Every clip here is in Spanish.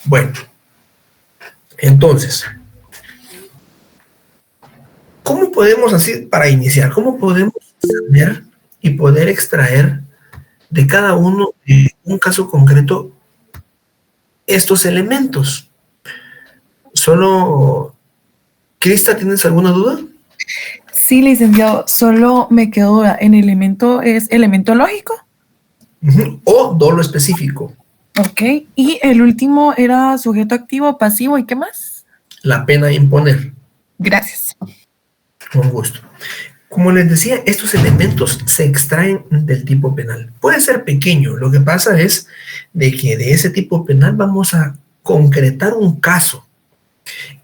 Bueno, entonces, ¿cómo podemos, así para iniciar, cómo podemos saber y poder extraer de cada uno, en un caso concreto, estos elementos? Solo, Crista, ¿tienes alguna duda? Sí, licenciado, solo me quedó duda. ¿En elemento es elemento lógico? O dolo específico. Ok, y el último era sujeto activo, pasivo, ¿y qué más? La pena imponer. Gracias. Con gusto. Como les decía, estos elementos se extraen del tipo penal. Puede ser pequeño, lo que pasa es de que de ese tipo penal vamos a concretar un caso.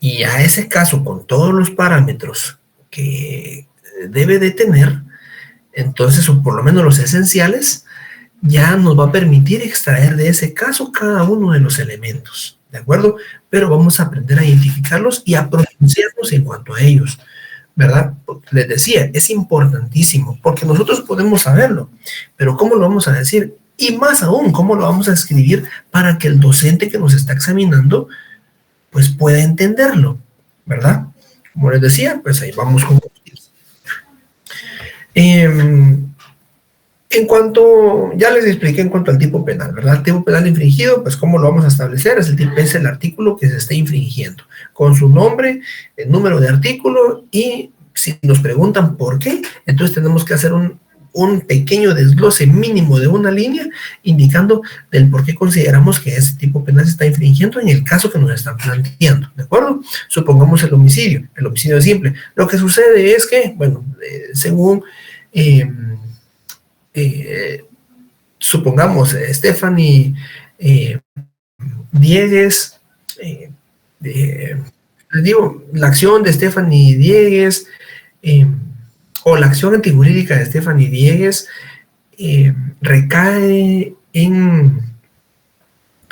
Y a ese caso, con todos los parámetros que debe de tener, entonces, o por lo menos los esenciales, ya nos va a permitir extraer de ese caso cada uno de los elementos, ¿de acuerdo? Pero vamos a aprender a identificarlos y a pronunciarnos en cuanto a ellos, ¿verdad? Les decía, es importantísimo, porque nosotros podemos saberlo, pero ¿cómo lo vamos a decir? Y más aún, ¿cómo lo vamos a escribir para que el docente que nos está examinando, pues pueda entenderlo, ¿verdad? Como les decía, pues ahí vamos con ustedes. En cuanto, ya les expliqué en cuanto al tipo penal, ¿verdad? El tipo penal infringido, pues ¿cómo lo vamos a establecer? Es el artículo que se está infringiendo, con su nombre, el número de artículo, y si nos preguntan por qué, entonces tenemos que hacer un pequeño desglose mínimo de una línea, indicando del por qué consideramos que ese tipo penal se está infringiendo en el caso que nos están planteando, ¿de acuerdo? Supongamos el homicidio simple. Lo que sucede es que, bueno, según... supongamos Stephanie Diegues, les digo, la acción de Stephanie Diegues o la acción antijurídica de Stephanie Diegues recae en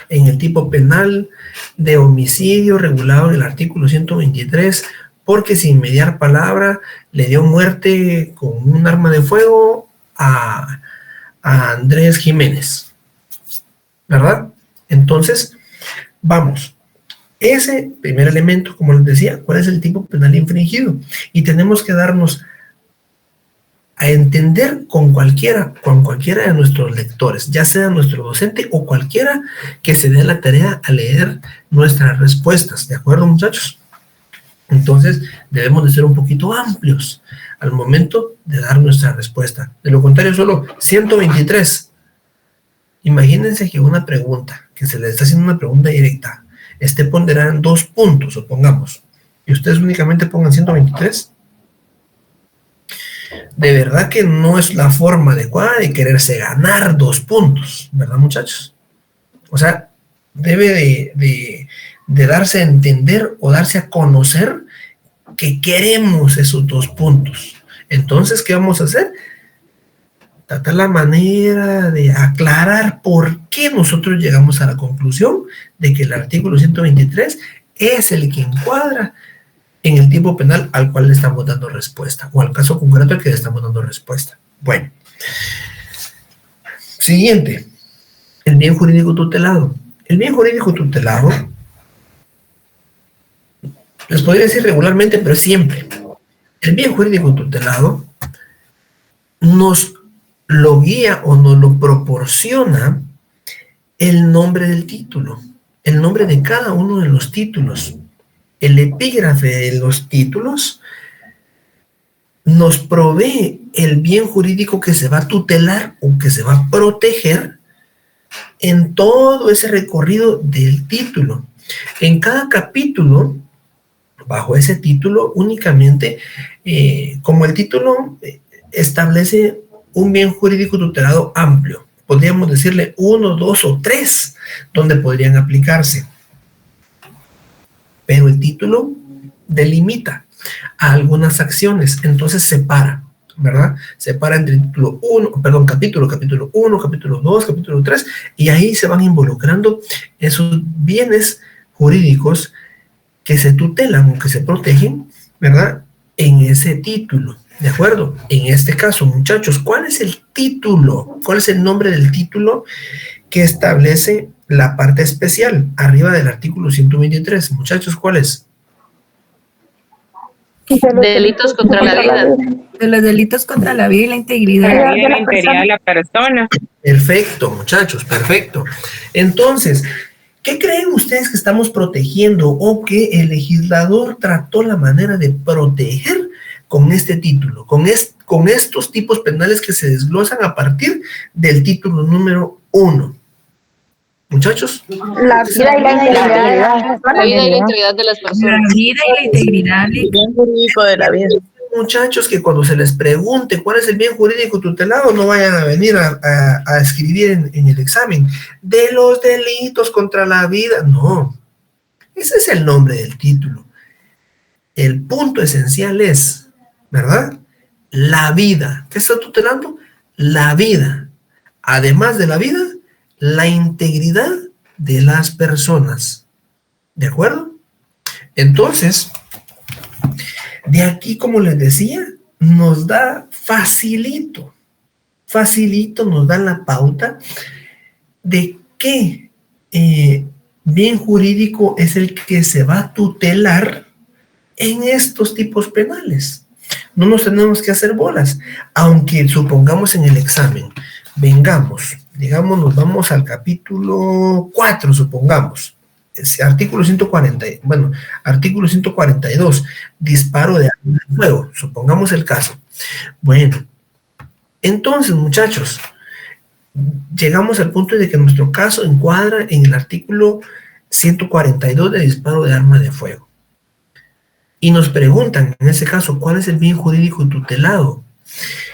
el tipo penal de homicidio regulado en el artículo 123, porque sin mediar palabra le dio muerte con un arma de fuego a Andrés Jiménez, ¿verdad? Entonces, vamos, ese primer elemento, como les decía, ¿cuál es el tipo penal infringido? Y tenemos que darnos a entender con cualquiera de nuestros lectores, ya sea nuestro docente o cualquiera que se dé la tarea a leer nuestras respuestas, ¿de acuerdo, muchachos? Entonces, debemos de ser un poquito amplios al momento de dar nuestra respuesta. De lo contrario, solo 123. Imagínense que una pregunta, que se le está haciendo una pregunta directa, esté ponderada en 2 puntos, supongamos, y ustedes únicamente pongan 123. De verdad que no es la forma adecuada de quererse ganar 2 puntos, ¿verdad, muchachos? O sea, debe de darse a entender o darse a conocer que queremos esos 2 puntos. Entonces, ¿qué vamos a hacer? Tratar la manera de aclarar por qué nosotros llegamos a la conclusión de que el artículo 123 es el que encuadra en el tipo penal al cual le estamos dando respuesta, o al caso concreto al que le estamos dando respuesta. Bueno. Siguiente. El bien jurídico tutelado. El bien jurídico tutelado, les podría decir regularmente, pero siempre. El bien jurídico tutelado nos lo guía o nos lo proporciona el nombre del título, el nombre de cada uno de los títulos. El epígrafe de los títulos nos provee el bien jurídico que se va a tutelar o que se va a proteger en todo ese recorrido del título. En cada capítulo, bajo ese título, únicamente, como el título establece un bien jurídico tutelado amplio, podríamos decirle 1, 2 o 3, donde podrían aplicarse. Pero el título delimita a algunas acciones, entonces separa, ¿verdad? Separa entre título 1, perdón, capítulo 1, capítulo 2, capítulo 3, y ahí se van involucrando esos bienes jurídicos que se tutelan o que se protegen, ¿verdad? En ese título, ¿de acuerdo? En este caso, muchachos, ¿cuál es el título? ¿Cuál es el nombre del título que establece la parte especial, arriba del artículo 123. Muchachos, ¿cuál es? Delitos contra la vida. De los delitos contra la vida y la integridad de la persona. Perfecto, muchachos, perfecto. Entonces, ¿qué creen ustedes que estamos protegiendo o que el legislador trató la manera de proteger con este título, con estos tipos penales que se desglosan a partir del título número 1? Muchachos. La vida y la integridad. La vida y la integridad de las personas. La vida y la integridad. El bien jurídico de la vida. Muchachos, que cuando se les pregunte cuál es el bien jurídico tutelado, no vayan a venir a escribir en el examen de los delitos contra la vida. No, ese es el nombre del título. El punto esencial es, ¿verdad? La vida. ¿Qué está tutelando? La vida. Además de la vida, la integridad de las personas. ¿De acuerdo? Entonces, de aquí, como les decía, nos da facilito nos da la pauta de qué bien jurídico es el que se va a tutelar en estos tipos penales. No nos tenemos que hacer bolas, aunque supongamos en el examen, vengamos, digamos, nos vamos al capítulo 4, supongamos. Artículo 142, disparo de arma de fuego, supongamos el caso. Bueno, entonces, muchachos, llegamos al punto de que nuestro caso encuadra en el artículo 142 de disparo de arma de fuego. Y nos preguntan, en ese caso, ¿cuál es el bien jurídico tutelado?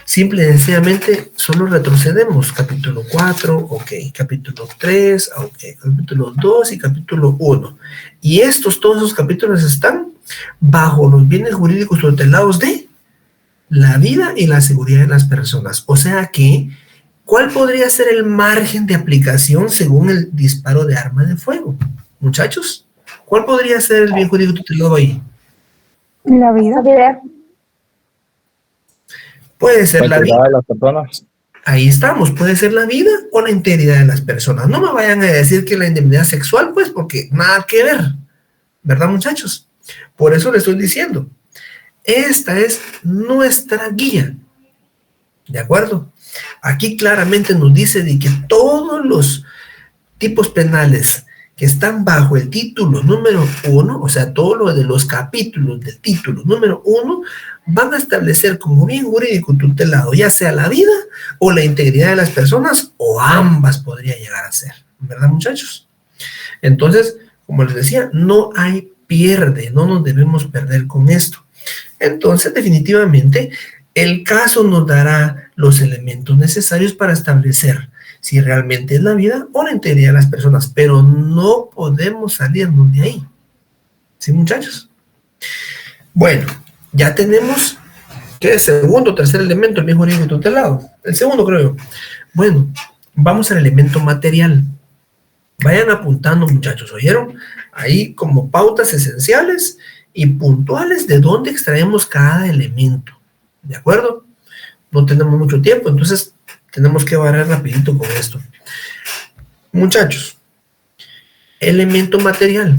Simple y sencillamente solo retrocedemos. Capítulo 4, ok. Capítulo 3, ok. Capítulo 2 y capítulo 1. Y todos esos capítulos están bajo los bienes jurídicos tutelados de la vida y la seguridad de las personas. O sea que, ¿cuál podría ser el margen de aplicación según el disparo de arma de fuego? Muchachos, ¿cuál podría ser el bien jurídico tutelado ahí? La vida. Puede ser la vida de las personas. Ahí estamos, puede ser la vida o la integridad de las personas. No me vayan a decir que la indemnidad sexual, pues, porque nada que ver, ¿verdad, muchachos? Por eso les estoy diciendo, esta es nuestra guía, ¿de acuerdo? Aquí claramente nos dice de que todos los tipos penales que están bajo el título número 1, o sea, todo lo de los capítulos del título número 1, van a establecer como bien jurídico tutelado, ya sea la vida o la integridad de las personas, o ambas podría llegar a ser, ¿verdad, muchachos? Entonces, como les decía, no hay pierde, no nos debemos perder con esto. Entonces, definitivamente, el caso nos dará los elementos necesarios para establecer si realmente es la vida o la integridad de las personas, pero no podemos salirnos de ahí. ¿Sí, muchachos? Bueno, ya tenemos, ¿qué es? Segundo o tercer elemento, el bien jurídico tutelado. El segundo, creo yo. Bueno, vamos al elemento material. Vayan apuntando, muchachos, ¿oyeron? Ahí como pautas esenciales y puntuales de dónde extraemos cada elemento. ¿De acuerdo? No tenemos mucho tiempo, entonces tenemos que barrer rapidito con esto. Muchachos, elemento material.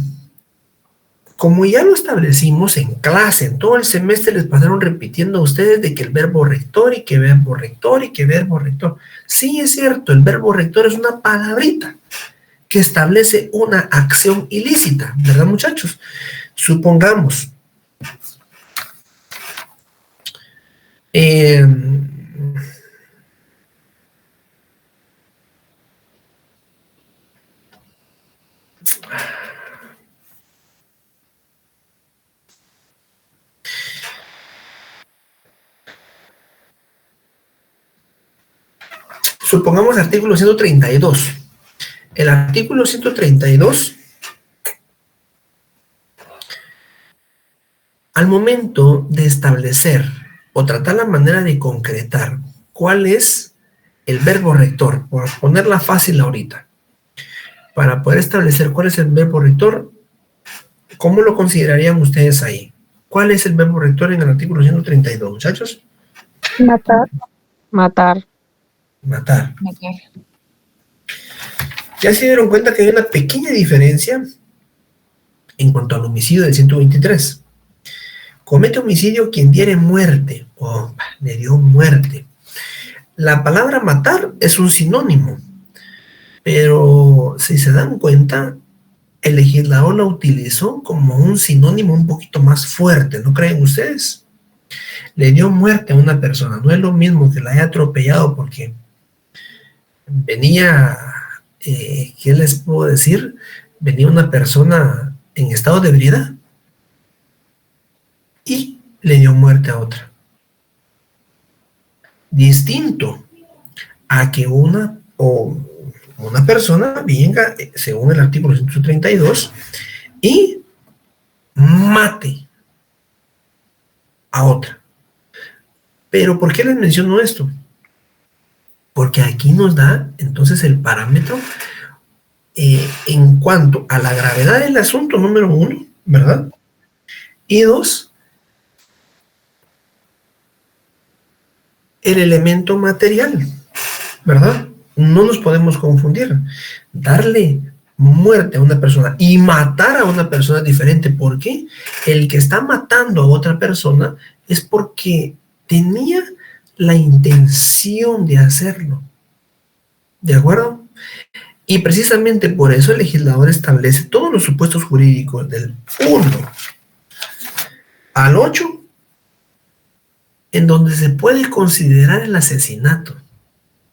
Como ya lo establecimos en clase, en todo el semestre les pasaron repitiendo a ustedes de que el verbo rector y que verbo rector y que verbo rector. Sí, es cierto, el verbo rector es una palabrita que establece una acción ilícita, ¿verdad, muchachos? Supongamos, supongamos artículo 132. El artículo 132, al momento de establecer o tratar la manera de concretar cuál es el verbo rector, por ponerla fácil ahorita, para poder establecer cuál es el verbo rector, ¿cómo lo considerarían ustedes ahí? ¿Cuál es el verbo rector en el artículo 132, muchachos? Matar. Matar. Matar. Ya se dieron cuenta que hay una pequeña diferencia en cuanto al homicidio del 123. Comete homicidio quien diere muerte. Oh, le dio muerte. La palabra matar es un sinónimo, pero si se dan cuenta, el legislador la utilizó como un sinónimo un poquito más fuerte, ¿no creen ustedes? Le dio muerte a una persona, no es lo mismo que la haya atropellado porque venía, ¿qué les puedo decir? Venía una persona en estado de ebriedad y le dio muerte a otra. Distinto a que una persona venga, según el artículo 132, y mate a otra. Pero ¿por qué les menciono esto? Porque aquí nos da entonces el parámetro en cuanto a la gravedad del asunto, número 1, ¿verdad? Y 2, el elemento material, ¿verdad? No nos podemos confundir. Darle muerte a una persona y matar a una persona es diferente. ¿Por qué? El que está matando a otra persona es porque tenía la intención de hacerlo. ¿De acuerdo? Y precisamente por eso el legislador establece todos los supuestos jurídicos del 1 al 8, en donde se puede considerar el asesinato,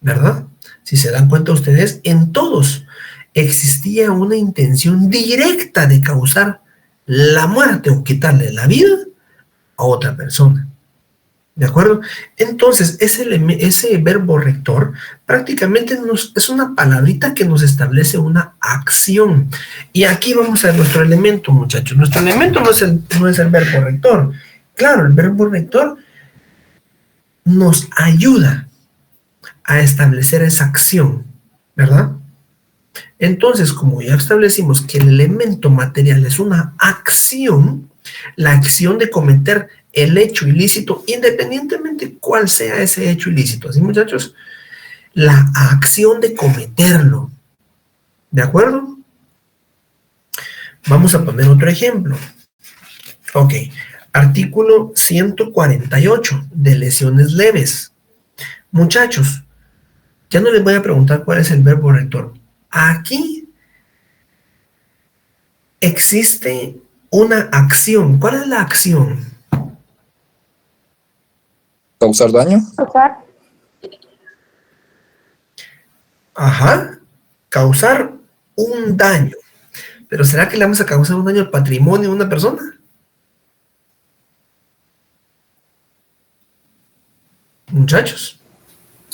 ¿verdad? Si se dan cuenta ustedes, en todos existía una intención directa de causar la muerte o quitarle la vida a otra persona. ¿De acuerdo? Entonces, ese verbo rector prácticamente es una palabrita que nos establece una acción. Y aquí vamos a nuestro elemento, muchachos. Nuestro elemento no es el verbo rector. Claro, el verbo rector nos ayuda a establecer esa acción, ¿verdad? Entonces, como ya establecimos que el elemento material es una acción, la acción de cometer el hecho ilícito, independientemente cuál sea ese hecho ilícito, ¿así, muchachos? La acción de cometerlo, ¿de acuerdo? Vamos a poner otro ejemplo. Ok, artículo 148 de lesiones leves. Muchachos, ya no les voy a preguntar cuál es el verbo rector. Aquí existe una acción. ¿Cuál es la acción? ¿Causar daño? Causar. Ajá, causar un daño. Pero ¿será que le vamos a causar un daño al patrimonio de una persona? Muchachos.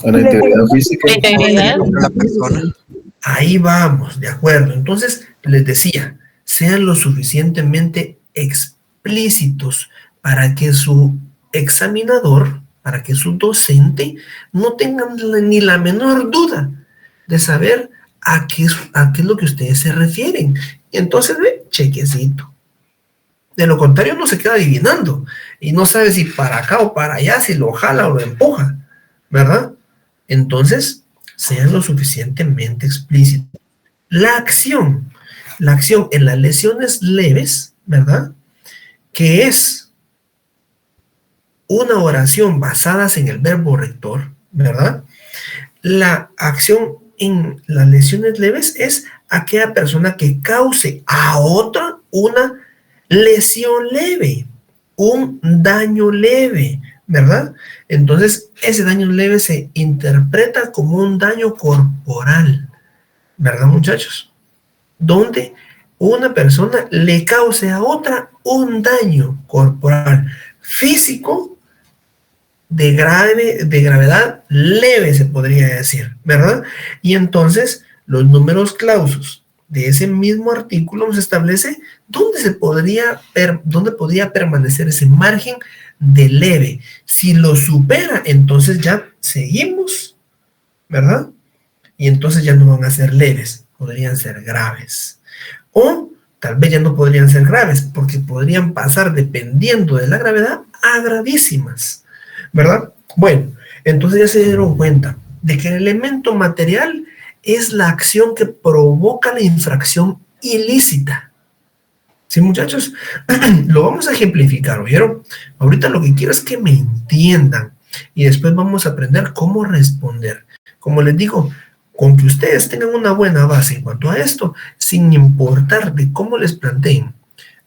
A la integridad física La integridad. de la persona. Ahí vamos, de acuerdo. Entonces, les decía, sean lo suficientemente explícitos para que su examinador, para que su docente no tengan ni la menor duda de saber a qué es lo que ustedes se refieren. Y entonces, chequecito. De lo contrario, no se queda adivinando y no sabe si para acá o para allá, si lo jala o lo empuja, ¿verdad? Entonces, sean lo suficientemente explícitos. La acción en las lesiones leves, ¿verdad? Que es una oración basada en el verbo rector, ¿verdad? La acción en las lesiones leves es aquella persona que cause a otra una lesión leve, un daño leve, ¿verdad? Entonces, ese daño leve se interpreta como un daño corporal, ¿verdad, muchachos? Donde una persona le cause a otra un daño corporal, físico, de gravedad leve, se podría decir, ¿verdad? Y entonces, los números clausus de ese mismo artículo nos establece dónde podría permanecer ese margen de leve. Si lo supera, entonces ya seguimos, ¿verdad? Y entonces ya no van a ser leves, podrían ser graves. O tal vez ya no podrían ser graves, porque podrían pasar, dependiendo de la gravedad, a gravísimas, ¿verdad? Bueno, entonces ya se dieron cuenta de que el elemento material es la acción que provoca la infracción ilícita. ¿Sí, muchachos? Lo vamos a ejemplificar, ¿oyeron? Ahorita lo que quiero es que me entiendan y después vamos a aprender cómo responder. Como les digo, con que ustedes tengan una buena base en cuanto a esto, sin importar de cómo les planteen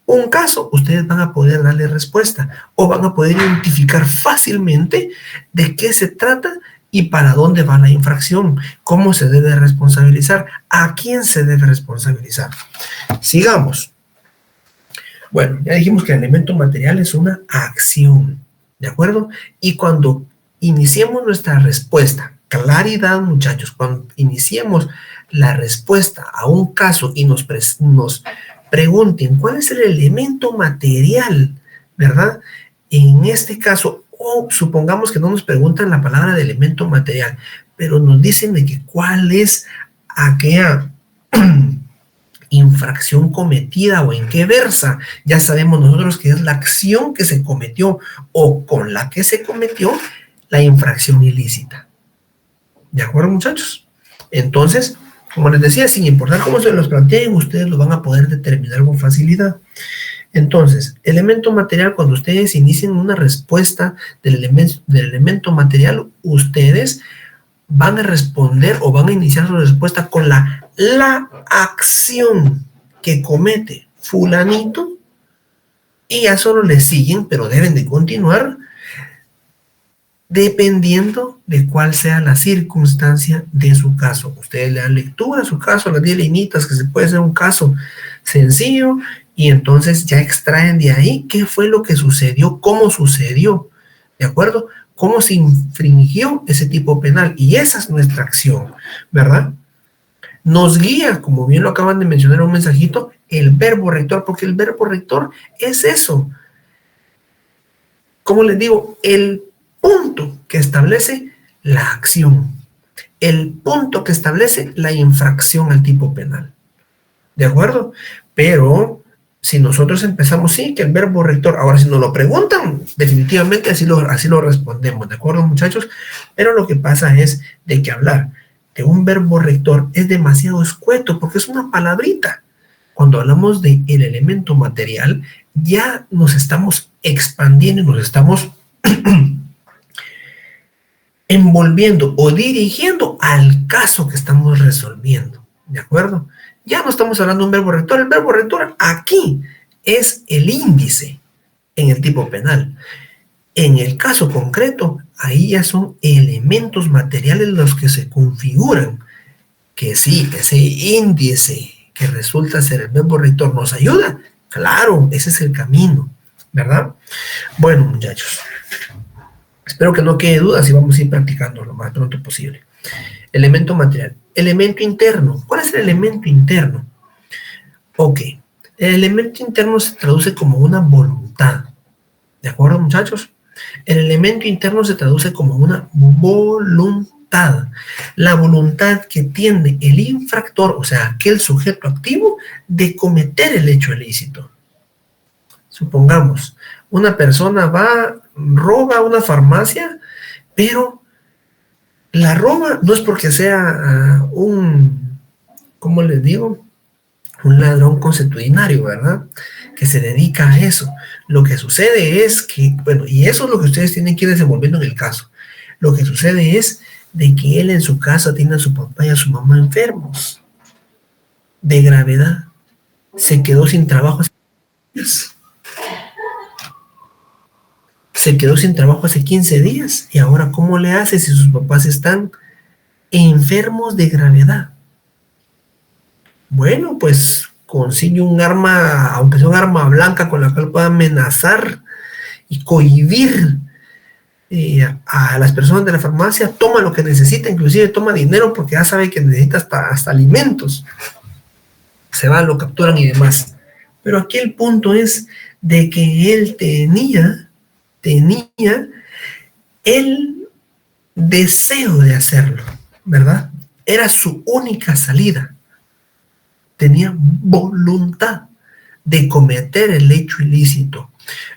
un caso, ustedes van a poder darle respuesta o van a poder identificar fácilmente de qué se trata y para dónde va la infracción, cómo se debe responsabilizar, a quién se debe responsabilizar. Sigamos. Bueno, ya dijimos que el elemento material es una acción, ¿de acuerdo? Y cuando iniciemos nuestra respuesta, claridad, muchachos, cuando iniciemos la respuesta a un caso y nos pregunten cuál es el elemento material, ¿verdad? En este caso, o supongamos que no nos preguntan la palabra de elemento material, pero nos dicen de que cuál es aquella infracción cometida o en qué versa, ya sabemos nosotros que es la acción que se cometió o con la que se cometió la infracción ilícita. ¿De acuerdo, muchachos? Entonces, como les decía, sin importar cómo se los planteen, ustedes lo van a poder determinar con facilidad. Entonces, elemento material, cuando ustedes inicien una respuesta del elemento material, ustedes van a responder o van a iniciar su respuesta con la acción que comete fulanito y ya solo le siguen, pero deben de continuar dependiendo de cuál sea la circunstancia de su caso. Ustedes le dan lectura a su caso, las 10 linitas, que se puede ser un caso sencillo, y entonces ya extraen de ahí qué fue lo que sucedió, cómo sucedió, ¿de acuerdo? Cómo se infringió ese tipo penal, y esa es nuestra acción, ¿verdad? Nos guía, como bien lo acaban de mencionar en un mensajito, el verbo rector, porque el verbo rector es eso. Como les digo, el punto que establece la acción, el punto que establece la infracción al tipo penal. ¿De acuerdo? Pero si nosotros empezamos, sí, que el verbo rector, ahora si nos lo preguntan, definitivamente así lo respondemos, ¿de acuerdo, muchachos? Pero lo que pasa es de que hablar de un verbo rector es demasiado escueto porque es una palabrita. Cuando hablamos del elemento material, ya nos estamos expandiendo y nos estamos envolviendo o dirigiendo al caso que estamos resolviendo, ¿de acuerdo? Ya no estamos hablando de un verbo rector. El verbo rector aquí es el índice en el tipo penal. En el caso concreto, ahí ya son elementos materiales los que se configuran. Que sí, ese índice que resulta ser el verbo rector nos ayuda. Claro, ese es el camino, ¿verdad? Bueno, muchachos, espero que no quede duda si vamos a ir practicando lo más pronto posible. Elemento material. Elemento interno. ¿Cuál es el elemento interno? Ok. El elemento interno se traduce como una voluntad. ¿De acuerdo, muchachos? El elemento interno se traduce como una voluntad. La voluntad que tiene el infractor, o sea, aquel sujeto activo, de cometer el hecho ilícito. Supongamos, una persona roba una farmacia, pero la roba no es porque sea ¿cómo les digo? Un ladrón consuetudinario, ¿verdad? Que se dedica a eso. Lo que sucede es que, bueno, y eso es lo que ustedes tienen que ir desenvolviendo en el caso. Lo que sucede es de que él en su casa tiene a su papá y a su mamá enfermos de gravedad. Se quedó sin trabajo hace 15 días. Se quedó sin trabajo hace 15 días. Y ahora, ¿cómo le hace si sus papás están enfermos de gravedad? Bueno, pues consigue un arma, aunque sea un arma blanca con la cual pueda amenazar y cohibir a las personas de la farmacia. Toma lo que necesita, inclusive toma dinero porque ya sabe que necesita hasta alimentos. Se va, lo capturan y demás. Pero aquí el punto es de que él tenía el deseo de hacerlo, ¿verdad? Era su única salida. Tenía voluntad de cometer el hecho ilícito.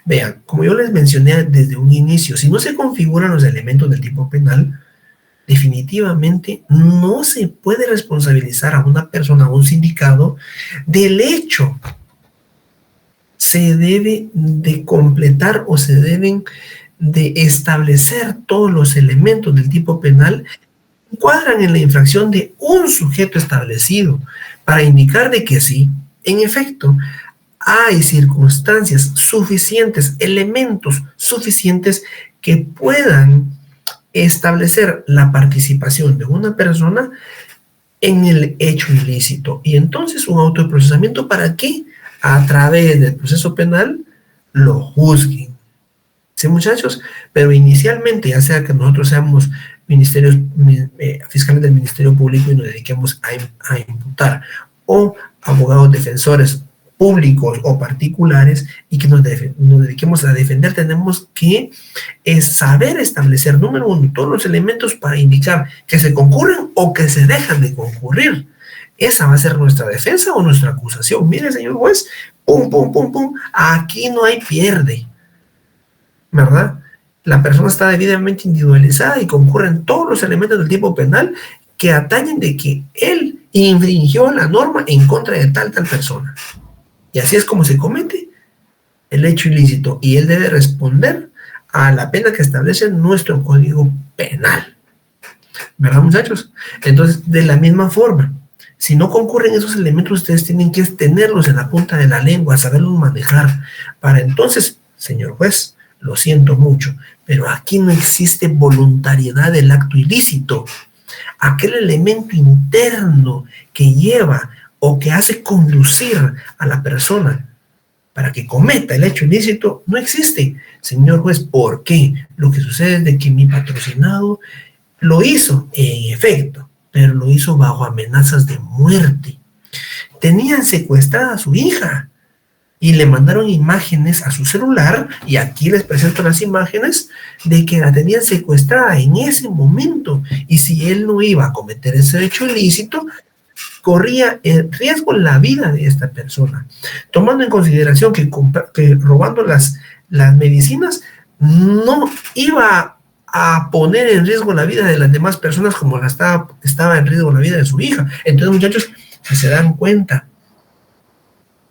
Vean, como yo les mencioné desde un inicio, si no se configuran los elementos del tipo penal, definitivamente no se puede responsabilizar a una persona o un sindicato del hecho. Se debe de completar o se deben de establecer todos los elementos del tipo penal que encuadran en la infracción de un sujeto establecido para indicar de que sí, en efecto, hay circunstancias suficientes, elementos suficientes que puedan establecer la participación de una persona en el hecho ilícito. Y entonces un auto de procesamiento para que a través del proceso penal lo juzguen. ¿Sí, muchachos? Pero inicialmente, ya sea que nosotros seamos fiscales del Ministerio Público y nos dediquemos a imputar, o abogados defensores públicos o particulares y que nos dediquemos a defender, tenemos que saber establecer, número uno, todos los elementos para indicar que se concurren o que se dejan de concurrir. Esa va a ser nuestra defensa o nuestra acusación. Mire, señor juez, pum, pum, pum, pum, aquí no hay pierde, ¿verdad? La persona está debidamente individualizada y concurren todos los elementos del tipo penal que atañen de que él infringió la norma en contra de tal persona. Y así es como se comete el hecho ilícito y él debe responder a la pena que establece nuestro Código Penal. ¿Verdad, muchachos? Entonces, de la misma forma, si no concurren esos elementos, ustedes tienen que tenerlos en la punta de la lengua, saberlos manejar, para entonces, señor juez, lo siento mucho, pero aquí no existe voluntariedad del acto ilícito. Aquel elemento interno que lleva o que hace conducir a la persona para que cometa el hecho ilícito no existe. Señor juez, ¿por qué? Lo que sucede es de que mi patrocinado lo hizo, en efecto, pero lo hizo bajo amenazas de muerte. Tenían secuestrada a su hija y le mandaron imágenes a su celular, y aquí les presento las imágenes de que la tenían secuestrada en ese momento, y si él no iba a cometer ese hecho ilícito, corría en riesgo la vida de esta persona, tomando en consideración que robando las medicinas no iba a poner en riesgo la vida de las demás personas como estaba en riesgo la vida de su hija. Entonces, muchachos, si se dan cuenta,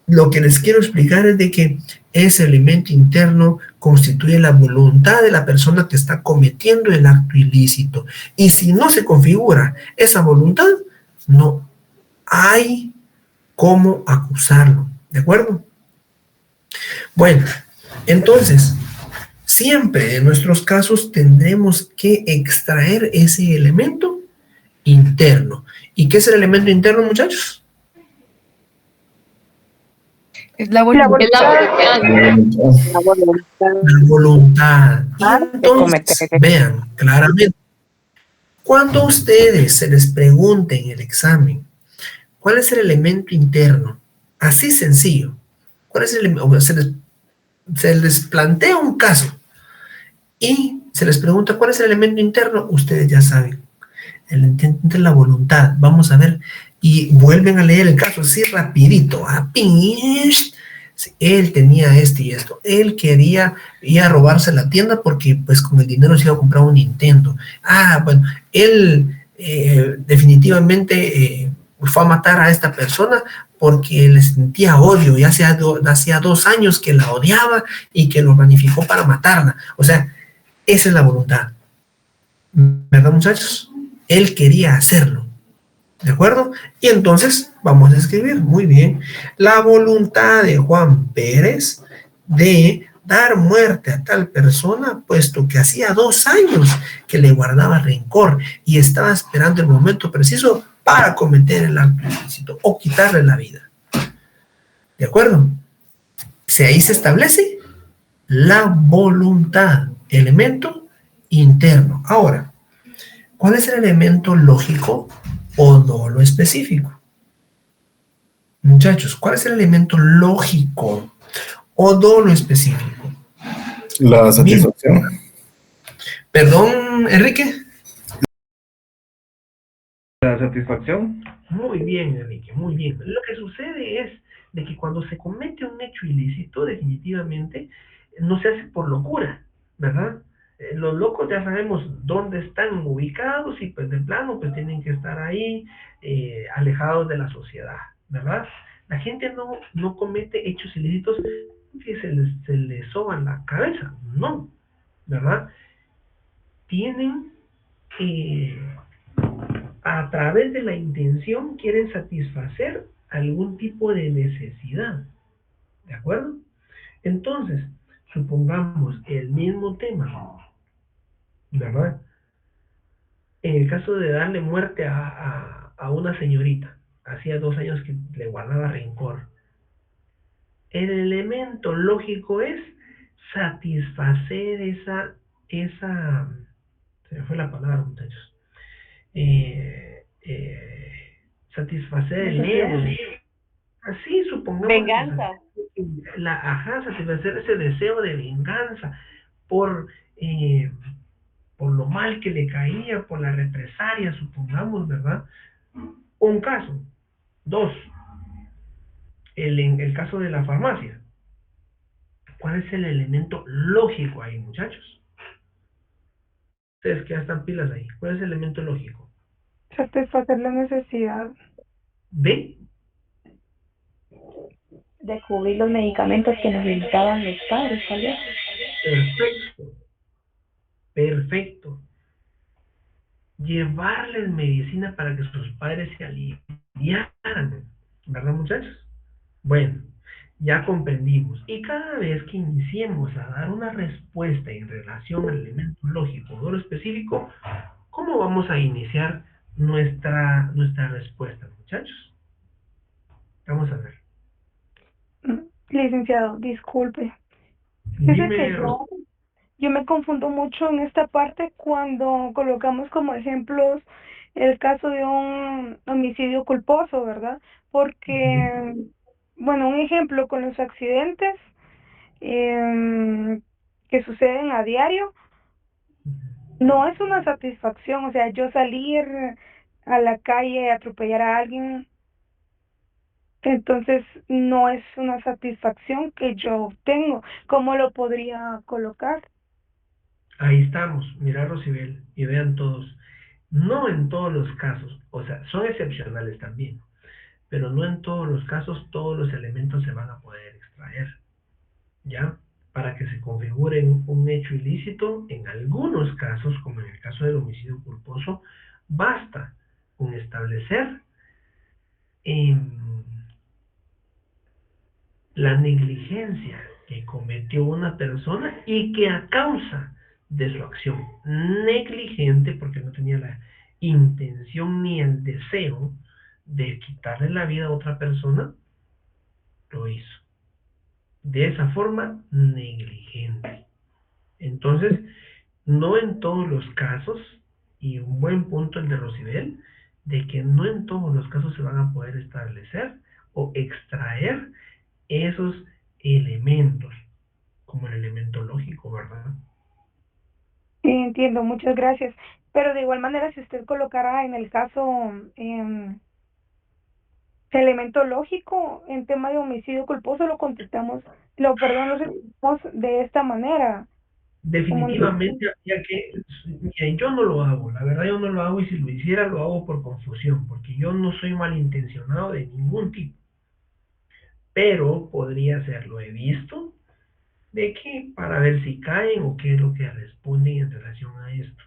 lo que les quiero explicar es de que ese elemento interno constituye la voluntad de la persona que está cometiendo el acto ilícito. Y si no se configura esa voluntad, no hay cómo acusarlo. ¿De acuerdo? Bueno, entonces, siempre en nuestros casos tendremos que extraer ese elemento interno. ¿Y qué es el elemento interno, muchachos? Es la voluntad. La voluntad. La voluntad. Y de cometer entonces, vean claramente, cuando a ustedes se les pregunte en el examen, ¿cuál es el elemento interno? Así sencillo. ¿Cuál es el elemento? Se les plantea un caso y se les pregunta cuál es el elemento interno, ustedes ya saben. El intento es la voluntad. Vamos a ver y vuelven a leer el caso así rapidito. Él tenía esto y esto. Él quería ir a robarse la tienda porque pues con el dinero se iba a comprar un Nintendo. Bueno, él definitivamente fue a matar a esta persona porque le sentía odio. Ya hacía 2 años que la odiaba y que lo planificó para matarla. O sea, esa es la voluntad. ¿Verdad, muchachos? Él quería hacerlo. ¿De acuerdo? Y entonces vamos a escribir, muy bien, la voluntad de Juan Pérez de dar muerte a tal persona, puesto que hacía 2 años que le guardaba rencor y estaba esperando el momento preciso para cometer el acto ilícito o quitarle la vida. ¿De acuerdo? Ahí se establece la voluntad, elemento interno. Ahora, ¿cuál es el elemento lógico o dolo específico? Muchachos, ¿cuál es el elemento lógico o dolo específico? La satisfacción. Perdón, Enrique. La satisfacción. Muy bien, Enrique, muy bien. Lo que sucede es de que cuando se comete un hecho ilícito, definitivamente no se hace por locura, ¿verdad? Los locos ya sabemos dónde están ubicados y pues de plano pues tienen que estar ahí alejados de la sociedad, ¿verdad? La gente no comete hechos ilícitos que se les soban la cabeza, no, ¿verdad? Tienen, a través de la intención, quieren satisfacer algún tipo de necesidad, ¿de acuerdo? Entonces, supongamos el mismo tema, ¿verdad? En el caso de darle muerte a una señorita, hacía 2 años que le guardaba rencor. El elemento lógico es satisfacer se me fue la palabra, muchachos, satisfacer el ego. Así supongamos Venganza. satisfacer ese deseo de venganza por, eh, por lo mal que le caía, por la represalia, supongamos, ¿verdad? Un caso. Dos, el caso de la farmacia. ¿Cuál es el elemento lógico ahí, muchachos? Ustedes que ya están pilas ahí. ¿Cuál es el elemento lógico? Satisfacer la necesidad ¿De? de cubrir los medicamentos que necesitaban los padres, tal vez. Perfecto. Perfecto. Llevarles medicina para que sus padres se aliviaran. ¿Verdad, muchachos? Bueno, ya comprendimos. Y cada vez que iniciemos a dar una respuesta en relación al elemento lógico o lo específico, ¿cómo vamos a iniciar nuestra respuesta, muchachos? Vamos a ver. Licenciado, disculpe. Fíjese que Dime, Ros. yo me confundo mucho en esta parte cuando colocamos como ejemplos el caso de un homicidio culposo, ¿verdad? Porque, bueno, un ejemplo con los accidentes que suceden a diario, no es una satisfacción, o sea, yo salir a la calle a atropellar a alguien, entonces no es una satisfacción que yo obtengo. ¿Cómo lo podría colocar? Ahí estamos. Mirá, Rosibel, y vean todos. No en todos los casos, o sea, son excepcionales también, pero no en todos los casos todos los elementos se van a poder extraer, ¿ya? Para que se configure un hecho ilícito, en algunos casos, como en el caso del homicidio culposo, basta con establecer la negligencia que cometió una persona y que a causa de su acción negligente, porque no tenía la intención ni el deseo de quitarle la vida a otra persona, lo hizo. De esa forma negligente. Entonces, no en todos los casos, y un buen punto el de Rosibel, de que no en todos los casos se van a poder establecer o extraer esos elementos, como el elemento lógico, ¿verdad? Entiendo, muchas gracias. Pero de igual manera, si usted colocara en el caso elemento lógico en tema de homicidio culposo, lo contestamos, lo respondemos de esta manera. Como Definitivamente, ya que mira, yo no lo hago, la verdad yo no lo hago y si lo hiciera lo hago por confusión, porque yo no soy malintencionado de ningún tipo, pero podría hacerlo, he visto, de que para ver si caen o qué es lo que responden en relación a esto.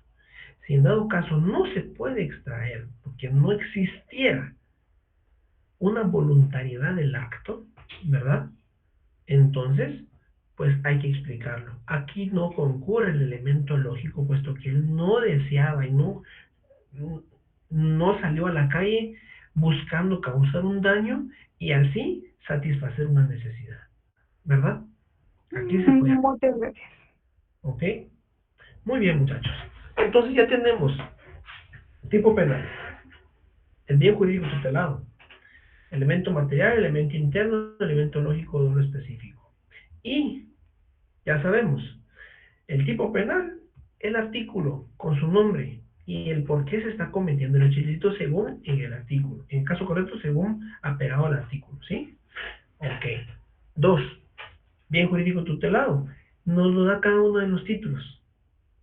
Si en dado caso no se puede extraer, porque no existiera una voluntariedad del acto, ¿verdad? Entonces, pues hay que explicarlo. Aquí no concurre el elemento lógico, puesto que él no deseaba y no salió a la calle buscando causar un daño y así satisfacer una necesidad, ¿verdad? Aquí se puede. muchas gracias. ¿Ok? Muy bien, muchachos. Entonces ya tenemos tipo penal, el bien jurídico tutelado, elemento material, elemento interno, elemento lógico de uno específico. Y ya sabemos, el tipo penal, el artículo con su nombre y el por qué se está cometiendo el hecho ilícito según en el artículo. En caso correcto, según apegado al artículo, ¿sí? Ok. Dos, bien jurídico tutelado. Nos lo da cada uno de los títulos.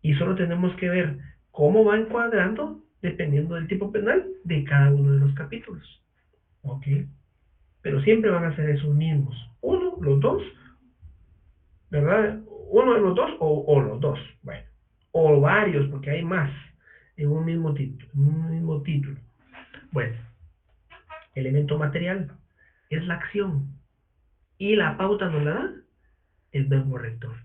Y solo tenemos que ver cómo va encuadrando dependiendo del tipo penal de cada uno de los capítulos. ¿Ok? Pero siempre van a ser esos mismos. Uno, los dos, ¿verdad? Uno de los dos o los dos. Bueno. O varios, porque hay más en un mismo título. Bueno, elemento material es la acción. Y la pauta nos la da el verbo rector.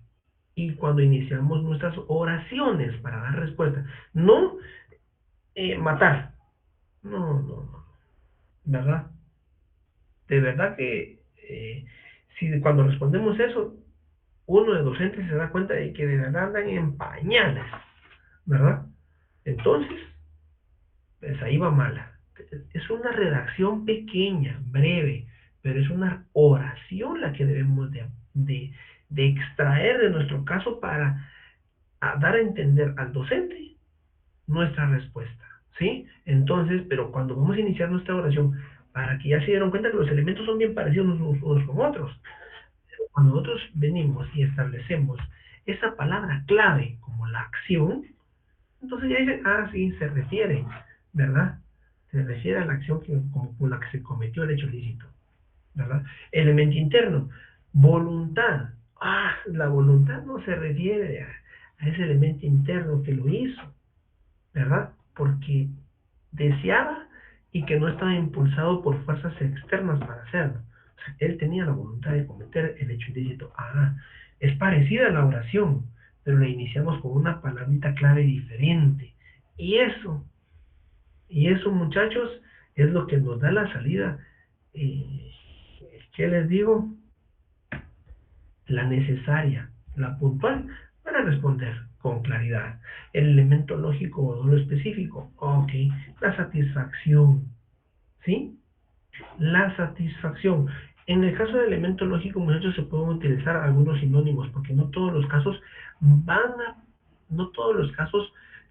Y cuando iniciamos nuestras oraciones para dar respuesta, no matar. No. ¿Verdad? De verdad que si cuando respondemos eso, uno de docentes se da cuenta de que de verdad andan en pañales, ¿verdad? Entonces, pues ahí va mala. Es una redacción pequeña, breve, pero es una oración la que debemos de extraer de nuestro caso para dar a entender al docente nuestra respuesta, ¿sí? Entonces, pero cuando vamos a iniciar nuestra oración, para que ya se dieron cuenta que los elementos son bien parecidos unos con otros, cuando nosotros venimos y establecemos esa palabra clave como la acción, entonces ya dicen, sí, se refiere, ¿verdad? Se refiere a la acción como con la que se cometió el hecho ilícito, ¿verdad? Elemento interno, voluntad. La voluntad no se refiere a ese elemento interno que lo hizo, ¿verdad? Porque deseaba y que no estaba impulsado por fuerzas externas para hacerlo. O sea, él tenía la voluntad de cometer el hecho ilícito. Es parecida a la oración, pero la iniciamos con una palabrita clave diferente. Y eso, muchachos, es lo que nos da la salida. Eh, ¿Qué les digo? La necesaria, la puntual, para responder con claridad. El elemento lógico o lo específico, ok. La satisfacción, ¿sí? La satisfacción. En el caso del elemento lógico, muchachos, se pueden utilizar algunos sinónimos, porque no todos los casos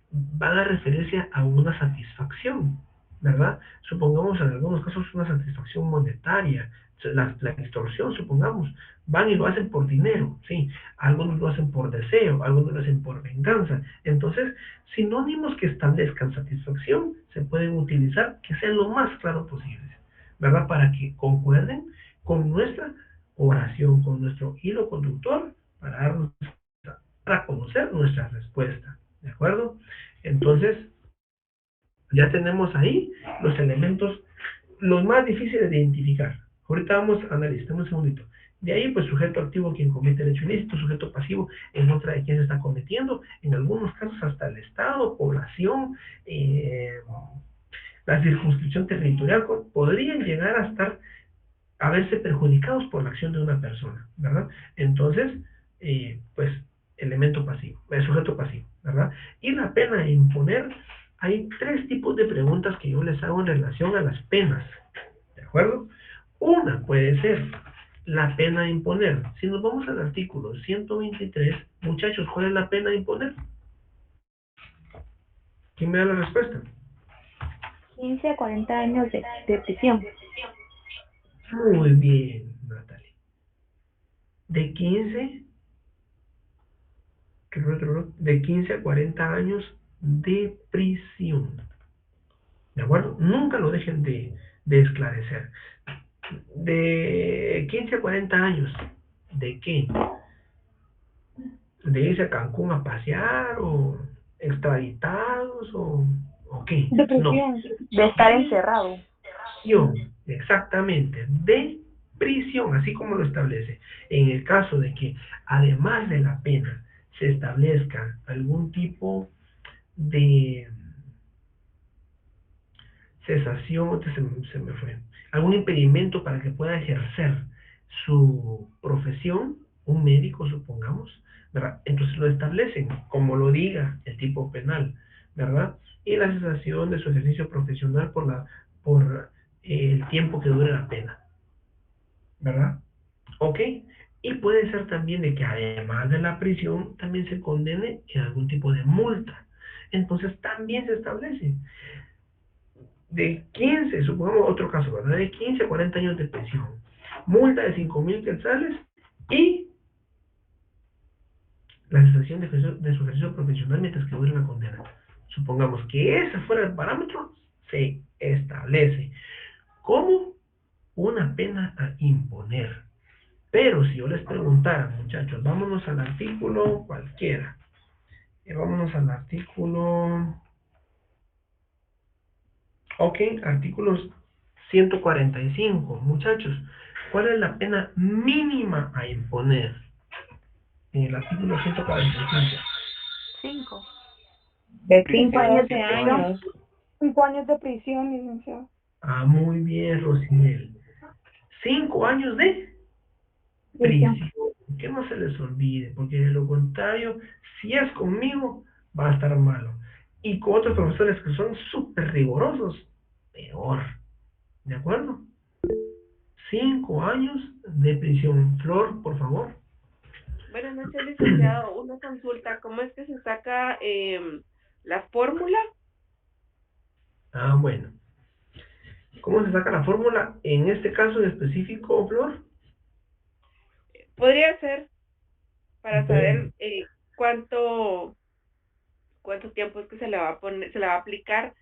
van a referirse a una satisfacción, ¿verdad? Supongamos en algunos casos una satisfacción monetaria, la extorsión, supongamos, van y lo hacen por dinero, ¿sí? Algunos lo hacen por deseo, algunos lo hacen por venganza. Entonces, sinónimos que establezcan satisfacción se pueden utilizar que sean lo más claro posible, ¿verdad? Para que concuerden con nuestra oración, con nuestro hilo conductor, para conocer nuestra respuesta, ¿de acuerdo? Entonces, ya tenemos ahí los elementos, los más difíciles de identificar. Ahorita vamos a analizar un segundito. De ahí, pues, sujeto activo quien comete el hecho ilícito, sujeto pasivo en contra de quien se está cometiendo, en algunos casos hasta el Estado, población, la circunscripción territorial, podrían llegar a verse perjudicados por la acción de una persona, ¿verdad? Entonces, pues, elemento pasivo, el sujeto pasivo, ¿verdad? Y la pena a imponer, hay 3 tipos de preguntas que yo les hago en relación a las penas, ¿de acuerdo? Una puede ser la pena a imponer. Si nos vamos al artículo 123, muchachos, ¿cuál es la pena a imponer? ¿Quién me da la respuesta? 15 a 40 años de prisión. Muy bien, Natalie. De 15 a 40 años de prisión. ¿De acuerdo? Nunca lo dejen de esclarecer. De 15 a 40 años. ¿De qué? ¿De irse a Cancún a pasear o extraditados o qué? De No. prisión, de estar encerrado. Prisión, exactamente, de prisión, así como lo establece. En el caso de que, además de la pena, se establezca algún tipo de cesación, se me fue, algún impedimento para que pueda ejercer su profesión, un médico, supongamos, ¿verdad? Entonces lo establecen, como lo diga el tipo penal, ¿verdad? Y la cesación de su ejercicio profesional por el tiempo que dure la pena, ¿verdad? ¿Ok? Y puede ser también de que además de la prisión, también se condene en algún tipo de multa. Entonces también se establece de 15, supongamos otro caso, ¿verdad? De 15 a 40 años de prisión, multa de 5,000 quetzales y la cesación realización de su ejercicio profesional mientras que dure la condena. Supongamos que ese fuera el parámetro, se establece como una pena a imponer. Pero si yo les preguntara, muchachos, vámonos al artículo cualquiera. Vámonos al artículo... Ok, artículos 145. Muchachos, ¿cuál es la pena mínima a imponer? En el artículo 145. 5. De 5 5 a años 12 de prisión. años. 5 años de prisión, licenciado. Ah, muy bien, Rosinel. 5 años de Prisión. prisión. Que no se les olvide, porque de lo contrario, si es conmigo, va a estar malo. Y con otros profesores que son súper rigurosos, peor. ¿De acuerdo? 5 años de prisión. Flor, por favor. Buenas noches, licenciado. Una consulta. ¿Cómo es que se saca la fórmula? Ah, bueno. ¿Cómo se saca la fórmula? En este caso en específico, Flor. Podría ser para Bueno, saber cuánto tiempo es que se le va a poner, se le va a aplicar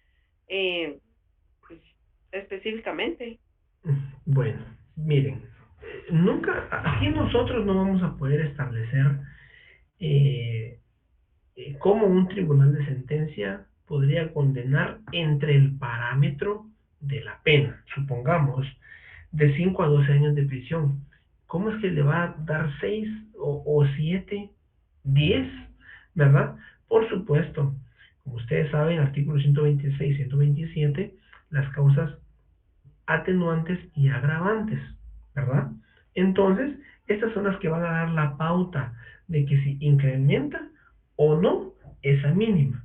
pues, específicamente. bueno, miren, nunca, aquí nosotros no vamos a poder establecer eh, cómo un tribunal de sentencia podría condenar entre el parámetro de la pena, supongamos, de 5 a 12 años de prisión. ¿Cómo es que le va a dar 6 o 7, 10, verdad? Por supuesto, como ustedes saben, artículos 126, 127, las causas atenuantes y agravantes, ¿verdad? Entonces, estas son las que van a dar la pauta de que si incrementa o no esa mínima,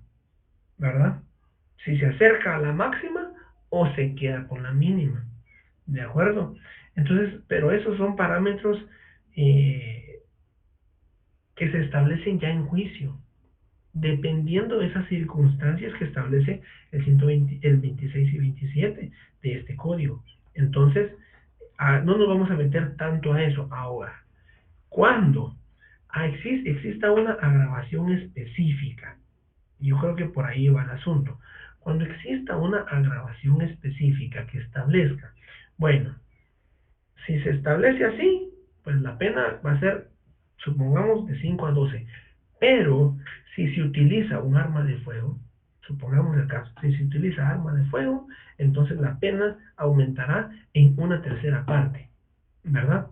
¿verdad? Si se acerca a la máxima o se queda con la mínima, ¿de acuerdo? Entonces, pero esos son parámetros eh, que se establecen ya en juicio, dependiendo de esas circunstancias que establece el 120, el 26 y 27 de este código. Entonces, no nos vamos a meter tanto a eso ahora. Cuando exista una agravación específica, yo creo que por ahí va el asunto. Cuando exista una agravación específica que establezca, bueno, si se establece así, pues la pena va a ser, supongamos, de 5 a 12. Pero si se utiliza un arma de fuego, supongamos el caso, si se utiliza arma de fuego, entonces la pena aumentará en una tercera parte, ¿verdad?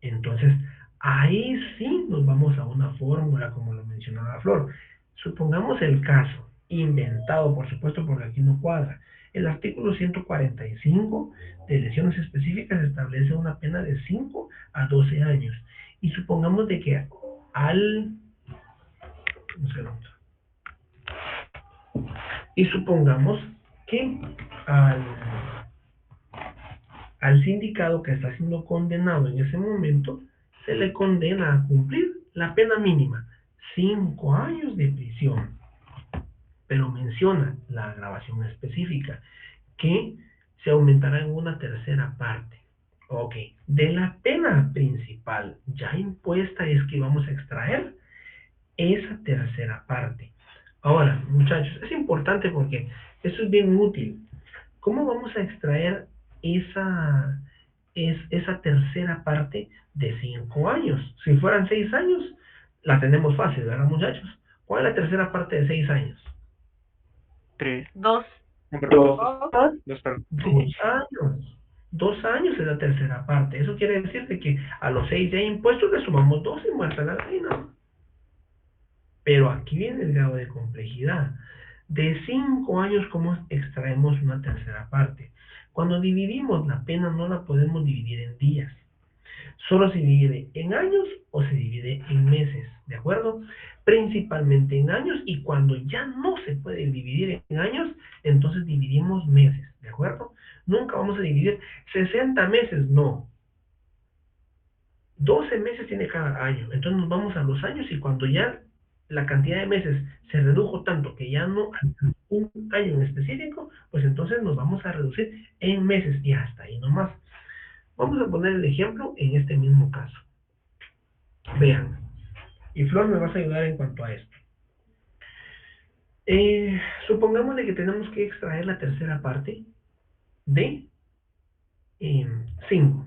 Entonces, ahí sí nos vamos a una fórmula, como lo mencionaba Flor. Supongamos el caso, inventado, por supuesto, porque aquí no cuadra. El artículo 145 de lesiones específicas establece una pena de 5 a 12 años. Y supongamos de que un segundo. Y supongamos que al sindicado que está siendo condenado en ese momento, se le condena a cumplir la pena mínima, 5 años de prisión. Pero menciona la agravación específica, que se aumentará en una tercera parte. Ok, de la pena principal ya impuesta es que vamos a extraer esa tercera parte. Ahora, muchachos, es importante porque eso es bien útil. ¿Cómo vamos a extraer esa tercera parte de 5 años? Si fueran 6 años, la tenemos fácil, ¿verdad, muchachos? ¿Cuál es la tercera parte de 6 años? 3. 2. Dos. Dos, perdón. 2 años. 2 años es la tercera parte. Eso quiere decir de que a los 6 ya impuestos le sumamos 2 y muerta la reina. Pero aquí viene el grado de complejidad. De 5 años, ¿cómo extraemos una tercera parte? Cuando dividimos la pena no la podemos dividir en días. Solo se divide en años o se divide en meses, ¿de acuerdo? Principalmente en años, y cuando ya no se puede dividir en años, entonces dividimos meses, ¿de acuerdo? Nunca vamos a dividir 60 meses, no. 12 meses tiene cada año, entonces nos vamos a los años y cuando ya la cantidad de meses se redujo tanto que ya no hay un año en específico, pues entonces nos vamos a reducir en meses y hasta ahí nomás. Vamos a poner el ejemplo en este mismo caso. Vean, Y Flor, me vas a ayudar en cuanto a esto. Supongamos de que tenemos que extraer la tercera parte de 5.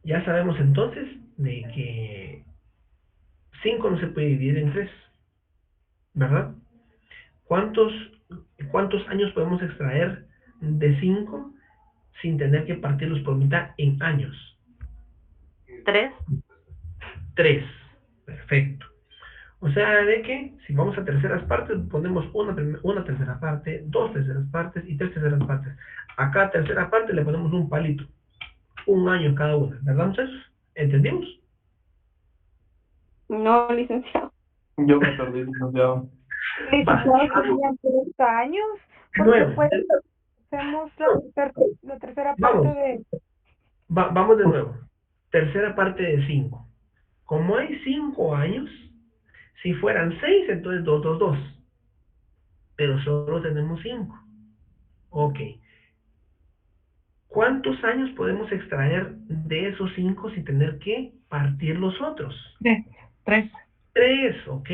Ya sabemos entonces de que 5 no se puede dividir en 3, ¿verdad? ¿Cuántos años podemos extraer de 5 sin tener que partirlos por mitad en años? 3. 3. Perfecto. O sea, de que si vamos a terceras partes, ponemos una tercera parte, 2 terceras partes y 3 terceras partes. A cada tercera parte le ponemos un palito. 1 año cada una, ¿verdad, muchachos? ¿Entendimos? No, licenciado. Yo me perdí, licenciado. Licenciado, serían 3 años, porque Nuevo. pues hacemos la tercera parte Vamos. de... Vamos de nuevo. Tercera parte de 5. Como hay 5 años, si fueran 6, entonces 2, 2, 2. Pero solo tenemos 5. Ok. ¿Cuántos años podemos extraer de esos 5 sin tener que partir los otros? 3. 3, ok.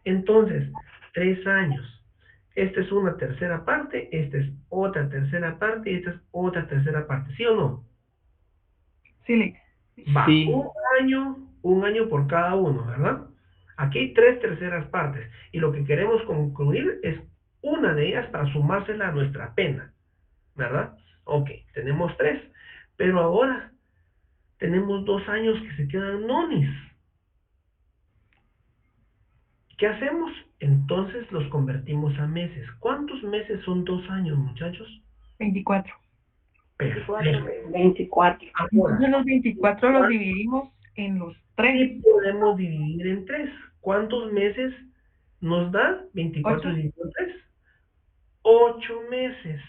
Entonces, 3 años. Esta es una tercera parte, esta es otra tercera parte y esta es otra tercera parte. ¿Sí o no? Sí, Lick. Va, Sí. un año por cada uno, ¿verdad? Aquí hay 3 terceras partes y lo que queremos concluir es una de ellas para sumársela a nuestra pena, ¿verdad? Ok, tenemos 3, pero ahora tenemos 2 años que se quedan nonis. ¿Qué hacemos? Entonces los convertimos a meses. ¿Cuántos meses son 2 años, muchachos? 24. Perfecto. 24. Ahora, Entonces los 24 los dividimos en los 3. sí podemos dividir en 3. ¿Cuántos meses nos da 24 8. dividido en 3? 8 meses.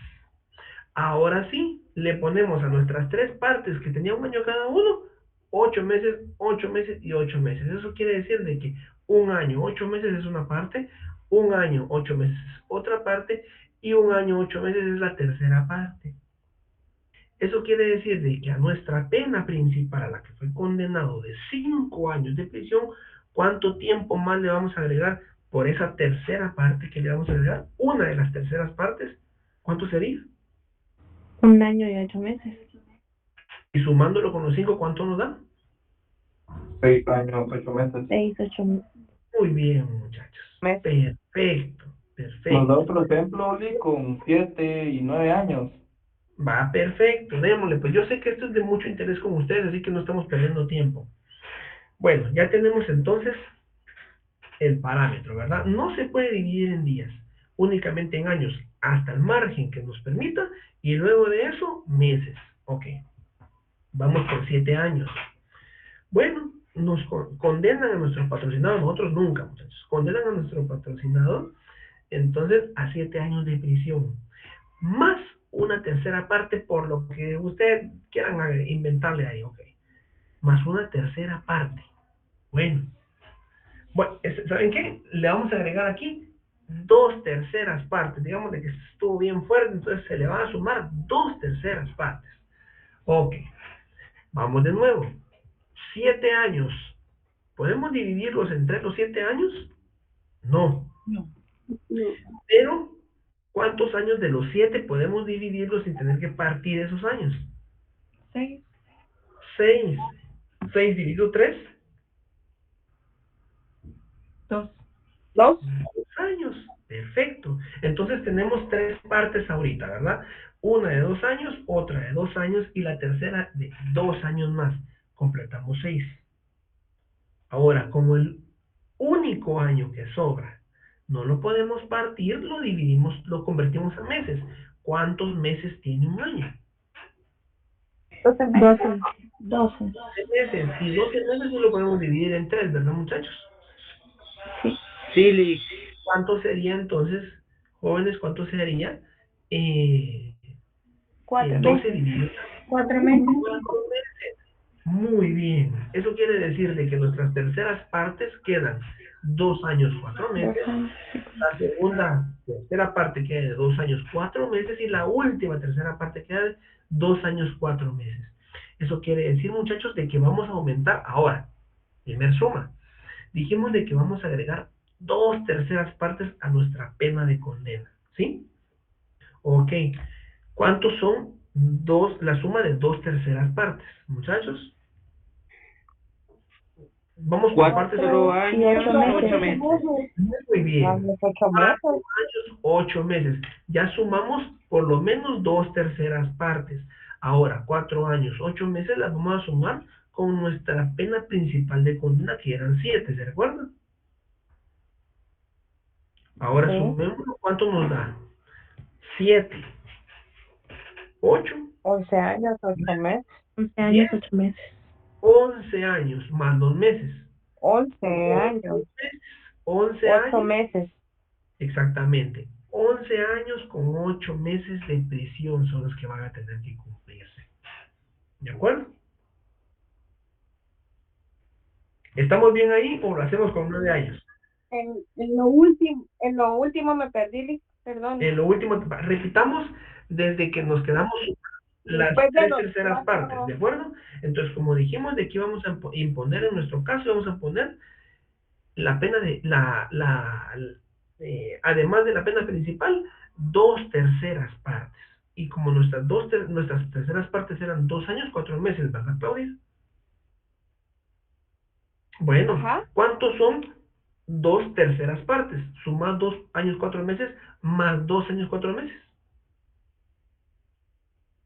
Ahora sí, le ponemos a nuestras 3 partes que tenía 1 año cada uno, 8 meses, 8 meses y 8 meses. Eso quiere decir de que 1 año, 8 meses es una parte, 1 año, 8 meses es otra parte y 1 año, 8 meses es la tercera parte. Eso quiere decir de que a nuestra pena principal, a la que fue condenado de 5 años de prisión, ¿cuánto tiempo más le vamos a agregar por esa tercera parte que le vamos a agregar? Una de las terceras partes, ¿cuánto sería? 1 año y 8 meses. Y sumándolo con los 5, ¿cuánto nos da? 6 años, 8 meses. 6, 8 meses. Muy bien, muchachos. Perfecto, Nos perfecto. da otro ejemplo, Oli, con 7 y 9 años. Va, perfecto, démosle. Pues yo sé que esto es de mucho interés con ustedes, así que no estamos perdiendo tiempo. Bueno, ya tenemos entonces el parámetro, ¿verdad? No se puede dividir en días, únicamente en años, hasta el margen que nos permita, y luego de eso, meses. Ok, vamos por 7 años. Bueno, nos condenan a nuestro patrocinador, nosotros nunca, muchachos, condenan a nuestro patrocinador, entonces, a 7 años de prisión, más una tercera parte por lo que ustedes quieran inventarle ahí, ok, más una tercera parte. Bueno, ¿saben qué? Le vamos a agregar aquí 2 terceras partes, digamos de que estuvo bien fuerte, entonces se le van a sumar 2 terceras partes. Ok, vamos de nuevo. 7 años. ¿Podemos dividirlos entre los 7 años? No. No. Pero, ¿cuántos años de los 7 podemos dividirlos sin tener que partir esos años? 6. 6. 6 dividido 3. 2. 2. 2 años. Perfecto. Entonces tenemos 3 partes ahorita, ¿verdad? Una de 2 años, otra de 2 años y la tercera de 2 años más. Completamos 6. Ahora, como el único año que sobra no lo podemos partir, lo dividimos, lo convertimos a meses. ¿Cuántos meses tiene un año? 12 meses. 12. 12 meses. Y 12 meses no lo podemos dividir en 3, ¿verdad, muchachos? Sí, Lick. ¿Cuánto sería entonces, jóvenes, cuánto sería? 4 12 meses. dividido 4 meses. 4 meses. Muy bien. Eso quiere decir de que nuestras terceras partes quedan 2 años, 4 meses. La segunda, tercera parte queda de 2 años, 4 meses. Y la última tercera parte queda de 2 años, 4 meses. Eso quiere decir, muchachos, de que vamos a aumentar ahora. Primer suma. Dijimos de que vamos a agregar 2/3 partes a nuestra pena de condena, ¿sí? Ok. ¿Cuántos son la suma de 2/3 partes, muchachos? Vamos por partes. 4 y años, 8 meses. meses. Muy bien. 8 4 años, 8 meses. Ya sumamos por lo menos 2/3 partes. Ahora, 4 años, 8 meses las vamos a sumar con nuestra pena principal de condena, que eran 7, ¿se recuerdan? Ahora Sí. sumemos, ¿cuánto nos da? 7, 8, 11 años, 8 meses. 11 años, 8 meses. 11 años más 2 meses. 11 años, 11 8 años, meses. exactamente. 11 años con 8 meses de prisión son los que van a tener que cumplirse. ¿De acuerdo? ¿Estamos bien ahí o lo hacemos con 9 años? En lo último me perdí, perdón. En lo último, repitamos desde que nos quedamos las Después de 3/3 partes, ¿de acuerdo? Entonces, como dijimos, de aquí vamos a imponer en nuestro caso, vamos a poner la pena de, además de la pena principal, 2/3 partes. Y como nuestras terceras partes eran 2 años, 4 meses, ¿verdad, Claudia? Bueno, Ajá. ¿cuántos son 2/3 partes? Suma 2 años, 4 meses, más 2 años, 4 meses.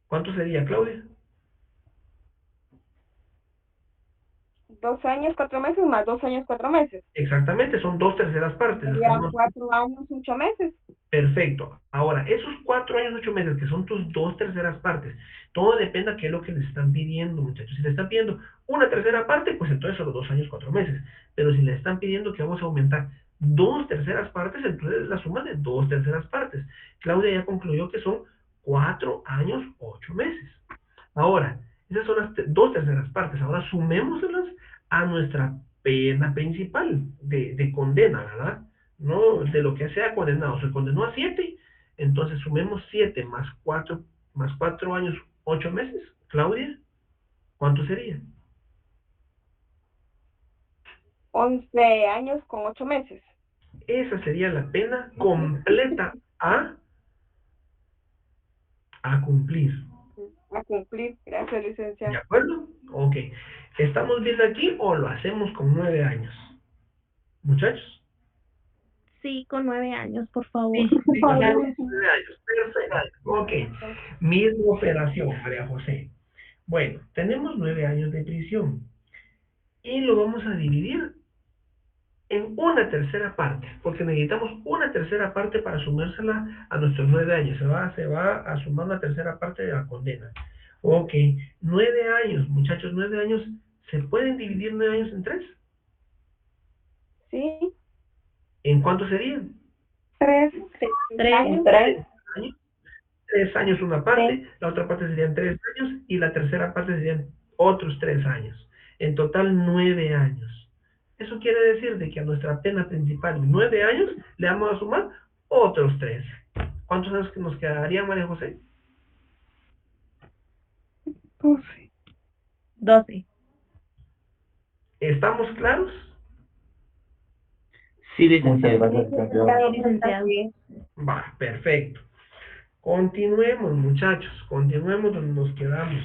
¿Cuánto sería, Claudia? 2 años, 4 meses más 2 años, 4 meses. Exactamente, son 2/3 partes. Serían 4 años, 8 meses. Perfecto. Ahora, esos 4 años, 8 meses, que son tus 2/3 partes, todo depende de qué es lo que les están pidiendo, muchachos. Si les están pidiendo 1/3 parte, pues entonces solo 2 años, 4 meses. Pero si les están pidiendo que vamos a aumentar 2/3 partes, entonces es la suma de 2/3 partes. Claudia ya concluyó que son 4 años, 8 meses. Ahora, esas son las 2/3 partes. Ahora sumémoselas a nuestra pena principal de condena, ¿verdad? No de lo que sea condenado. Se condenó a 7, entonces sumemos 7 más 4 años, 8 meses. Claudia, ¿cuánto sería? 11 años con 8 meses. Esa sería la pena completa a cumplir. A cumplir. Gracias, ¿De licenciado. acuerdo? Ok. ¿Estamos bien aquí o lo hacemos con 9 años? Muchachos. Sí, con 9 años, por favor. Sí, con 9 años. Perfecto. Ok. Misma operación, María José. Bueno, tenemos 9 años de prisión y lo vamos a dividir en 1/3 parte, porque necesitamos 1/3 parte para sumársela a nuestros 9 años. Se va a sumar 1/3 parte de la condena. Ok, 9 años, muchachos, 9 años. ¿Se pueden dividir 9 años en 3? Sí. ¿En cuánto serían? 3. 3. ¿En 3 años? 3 años una parte, la otra parte serían 3 años y la tercera parte serían otros 3 años. En total 9 años. Eso quiere decir de que a nuestra pena principal de 9 años le vamos a sumar otros 3. ¿Cuántos años que nos quedarían, María José? 12. ¿Estamos claros? Sí, licenciado. Licenciado. Va, perfecto. Continuemos, muchachos. Continuemos donde nos quedamos.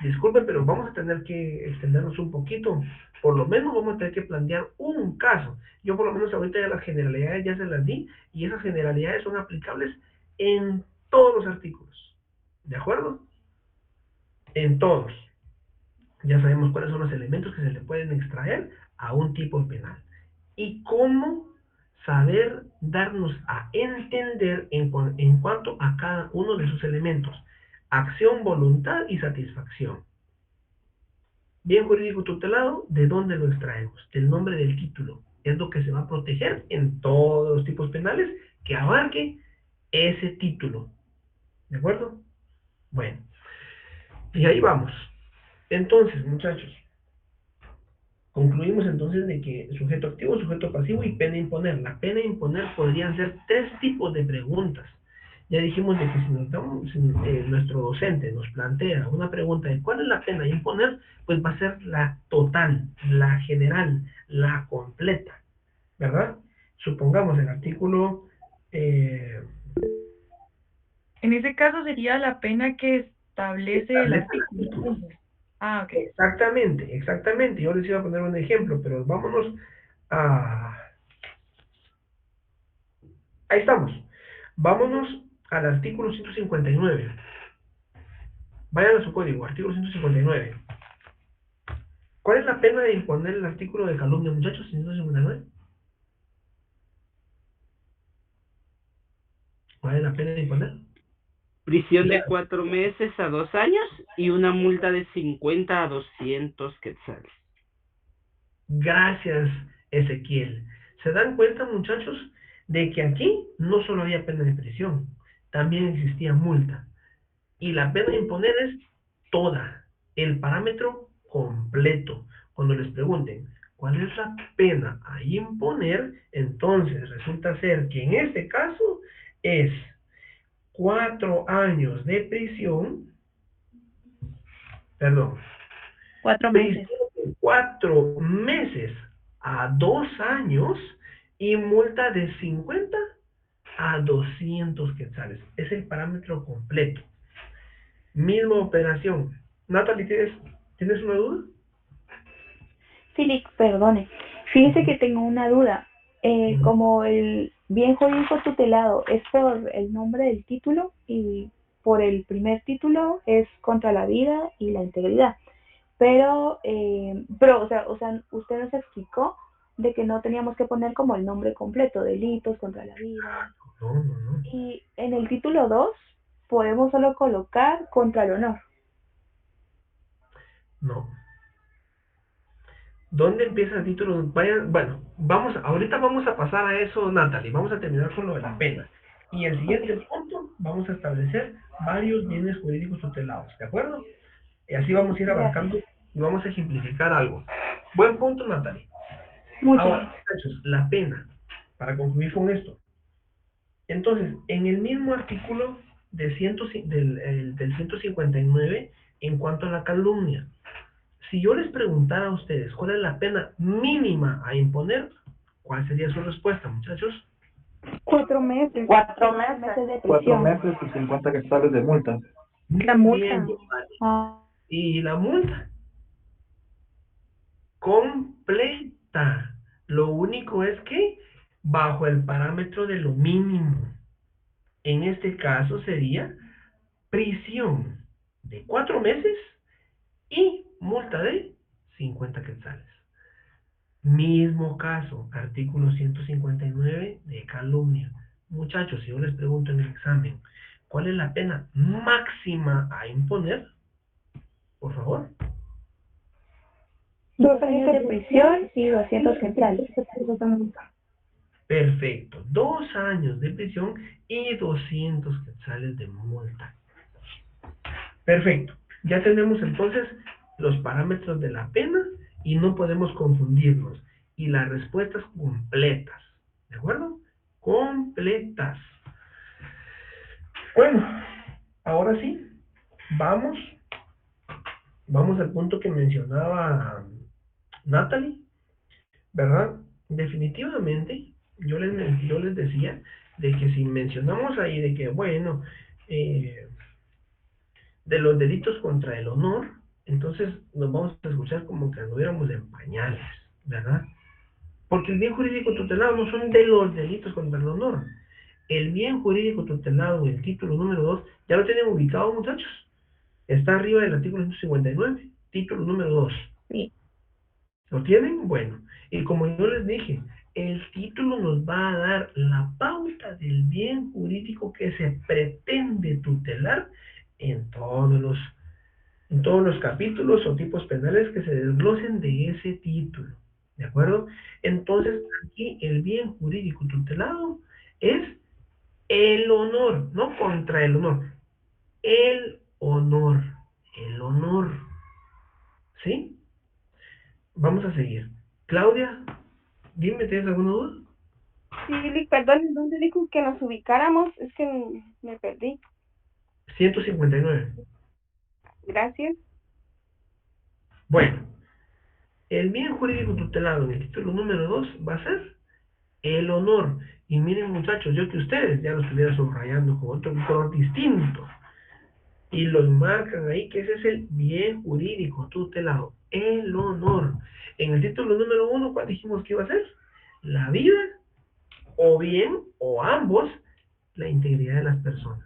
Disculpen, pero vamos a tener que extendernos un poquito. Por lo menos vamos a tener que plantear un caso. Yo por lo menos ahorita ya las generalidades ya se las di y esas generalidades son aplicables en todos los artículos. ¿De acuerdo? En todos. Ya sabemos cuáles son los elementos que se le pueden extraer a un tipo penal. Y cómo saber darnos a entender en cuanto a cada uno de sus elementos. Acción, voluntad y satisfacción. Bien jurídico tutelado, ¿de dónde lo extraemos? Del nombre del título. Es lo que se va a proteger en todos los tipos penales que abarque ese título. ¿De acuerdo? Bueno, y ahí vamos. Entonces, muchachos, concluimos entonces de que sujeto activo, sujeto pasivo y pena imponer. La pena imponer podrían ser 3 tipos de preguntas. Ya dijimos de que si nuestro docente nos plantea una pregunta de cuál es la pena a imponer, pues va a ser la total, la general, la completa, ¿verdad? Supongamos el artículo... En ese caso sería la pena que establece el artículo. Entonces. Ah, ok. Exactamente, exactamente. Yo les iba a poner un ejemplo, pero vámonos a... Ahí estamos. Vámonos al artículo 159. Vayan a su código, artículo 159. ¿Cuál es la pena de imponer el artículo de calumnia, muchachos? 159. ¿Cuál es la pena de imponer? Prisión de 4 meses a 2 años y una multa de 50 a 200 quetzales. Gracias, Ezequiel. ¿Se dan cuenta, muchachos, de que aquí no solo había pena de prisión, también existía multa? Y la pena de imponer es toda, el parámetro completo. Cuando les pregunten cuál es la pena a imponer, entonces resulta ser que en este caso es 4 años de prisión, perdón, 4 prisión meses. de 4 meses a 2 años y multa de 50 a 200 quetzales. Es el parámetro completo. Misma operación. Natalie, ¿tienes una duda? Felix, perdone. Fíjese que tengo una duda. Como el bien jurídico tutelado es por el nombre del título y por el primer título es contra la vida y la integridad. Pero, o sea, usted nos explicó de que no teníamos que poner como el nombre completo, delitos contra la vida. No. Y en el título 2 podemos solo colocar contra el honor. No. ¿Dónde empieza el título? Bueno, ahorita vamos a pasar a eso, Natalie. Vamos a terminar con lo de la pena. Y el siguiente punto, vamos a establecer varios bienes jurídicos tutelados, ¿de acuerdo? Y así vamos a ir abarcando y vamos a ejemplificar algo. Buen punto, Natalie. Ahora, muchachos, la pena, para concluir con esto. Entonces, en el mismo artículo del 159, en cuanto a la calumnia, si yo les preguntara a ustedes cuál es la pena mínima a imponer, ¿cuál sería su respuesta, muchachos? 4 meses. 4 meses de 4 prisión. meses y 50 quetzales de multa. La Muy multa. bien, vale. Y la multa completa. Lo único es que bajo el parámetro de lo mínimo. En este caso sería prisión de 4 meses y multa de 50 quetzales. Mismo caso, artículo 159 de calumnia. Muchachos, si yo les pregunto en el examen, ¿cuál es la pena máxima a imponer? Por favor. 2 años de prisión y 200 quetzales. Perfecto. 2 años de prisión y 200 quetzales de multa. Perfecto. Ya tenemos entonces los parámetros de la pena y no podemos confundirnos. Y las respuestas completas. ¿De acuerdo? Completas. Bueno, ahora sí, vamos al punto que mencionaba Natalie, ¿verdad? Definitivamente, yo les decía de que si mencionamos ahí de que, bueno, de los delitos contra el honor, entonces nos vamos a escuchar como que anduviéramos en pañales, ¿verdad? Porque el bien jurídico tutelado no son de los delitos contra el honor. El bien jurídico tutelado en el título número 2, ¿ya lo tienen ubicado, muchachos? Está arriba del artículo 159, título número 2. Sí. ¿Lo tienen? Bueno, y como yo les dije, el título nos va a dar la pauta del bien jurídico que se pretende tutelar en todos los capítulos o tipos penales que se desglosen de ese título. ¿De acuerdo? Entonces, aquí el bien jurídico tutelado es el honor, no contra el honor, el honor, el honor. ¿Sí? Vamos a seguir. Claudia, dime, ¿tienes alguna duda? Sí, perdón, ¿dónde dijo que nos ubicáramos? Es que me perdí. 159. Gracias. Bueno, el bien jurídico tutelado en el título número 2 va a ser el honor. Y miren muchachos, yo que ustedes ya lo estuviera subrayando con otro color distinto. Y los marcan ahí que ese es el bien jurídico tutelado. El honor. En el título número 1, ¿cuál dijimos que iba a ser? La vida, o bien, o ambos, la integridad de las personas.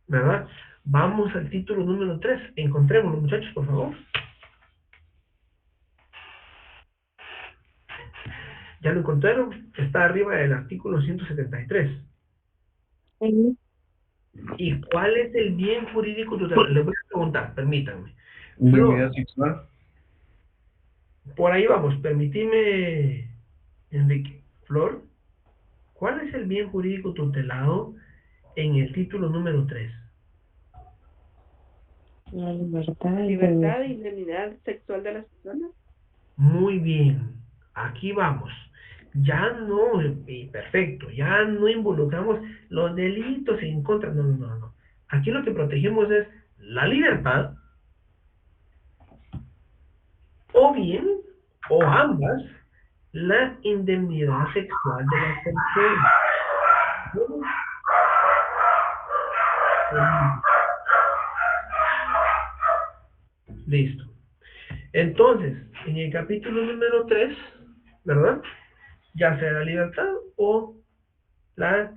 ¿Verdad? Vamos al título número 3. Encontrémoslo, muchachos, por favor. ¿Ya lo encontraron? Está arriba del artículo 173. Sí. ¿Y cuál es el bien jurídico tutelado? Les voy a preguntar, permítanme. Indemnidad Flor, sexual. por ahí vamos, permíteme, Enrique. Flor, ¿cuál es el bien jurídico tutelado en el título número 3? La libertad La de libertad e indemnidad sexual de las personas. Muy bien, aquí vamos. Ya no, perfecto, ya no involucramos los delitos en contra. No, no, no, no. Aquí lo que protegemos es la libertad, o bien, o ambas, la indemnidad sexual de las personas. Listo. Entonces, en el capítulo número 3, ¿verdad? Ya sea la libertad o la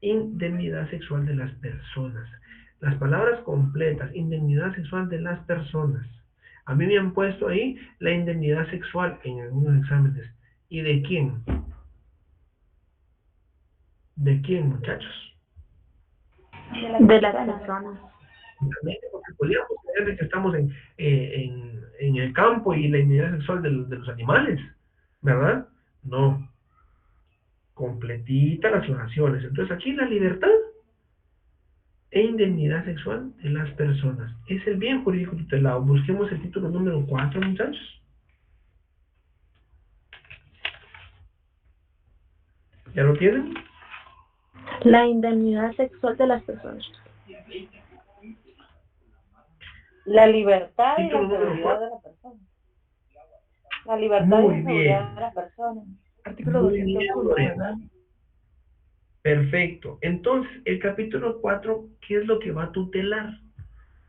indemnidad sexual de las personas. Las palabras completas, indemnidad sexual de las personas. A mí me han puesto ahí la indemnidad sexual en algunos exámenes. ¿Y de quién? ¿De quién, muchachos? De las personas. Porque podríamos creer que estamos en el campo y la indemnidad sexual de los animales, ¿verdad? No. Completita las oraciones. Entonces aquí la libertad e indemnidad sexual de las personas. Es el bien jurídico tutelado. Busquemos el título número 4, muchachos. ¿Ya lo tienen? la indemnidad sexual de las personas. La libertad y Título la número seguridad 4. de la persona. La libertad y Muy la seguridad bien. de la persona. Artículo Muy bien, 201, Lorena. ¿verdad? Perfecto. Entonces, el capítulo 4, ¿qué es lo que va a tutelar?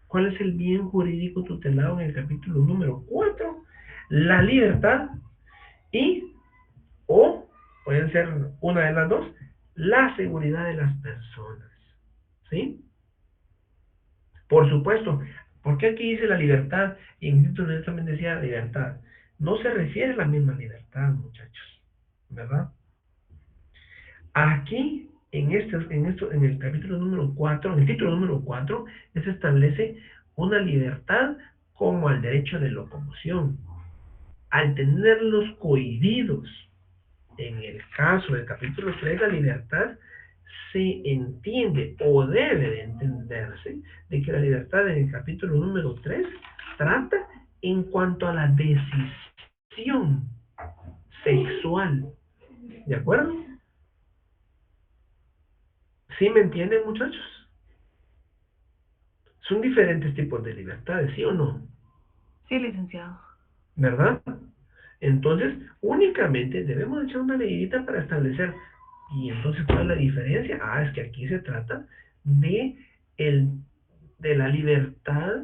¿Cuál es el bien jurídico tutelado en el capítulo número 4? La libertad y, o, pueden ser una de las dos, la seguridad de las personas. ¿Sí? Por supuesto, porque aquí dice la libertad y en el título también decía libertad. No se refiere a la misma libertad, muchachos, ¿verdad? Aquí, en el capítulo número 4, en el título número 4, se establece una libertad como al derecho de locomoción. Al tenerlos cohibidos, en el caso del capítulo 3, la libertad se entiende o debe de entenderse de que la libertad en el capítulo número 3 trata en cuanto a la decisión sexual. ¿De acuerdo? ¿Sí me entienden, muchachos? Son diferentes tipos de libertades, ¿sí o no? Sí, licenciado. ¿Verdad? Entonces, únicamente debemos echar una medidita para establecer. Y entonces, ¿cuál es la diferencia? Ah, es que aquí se trata de, el, de la libertad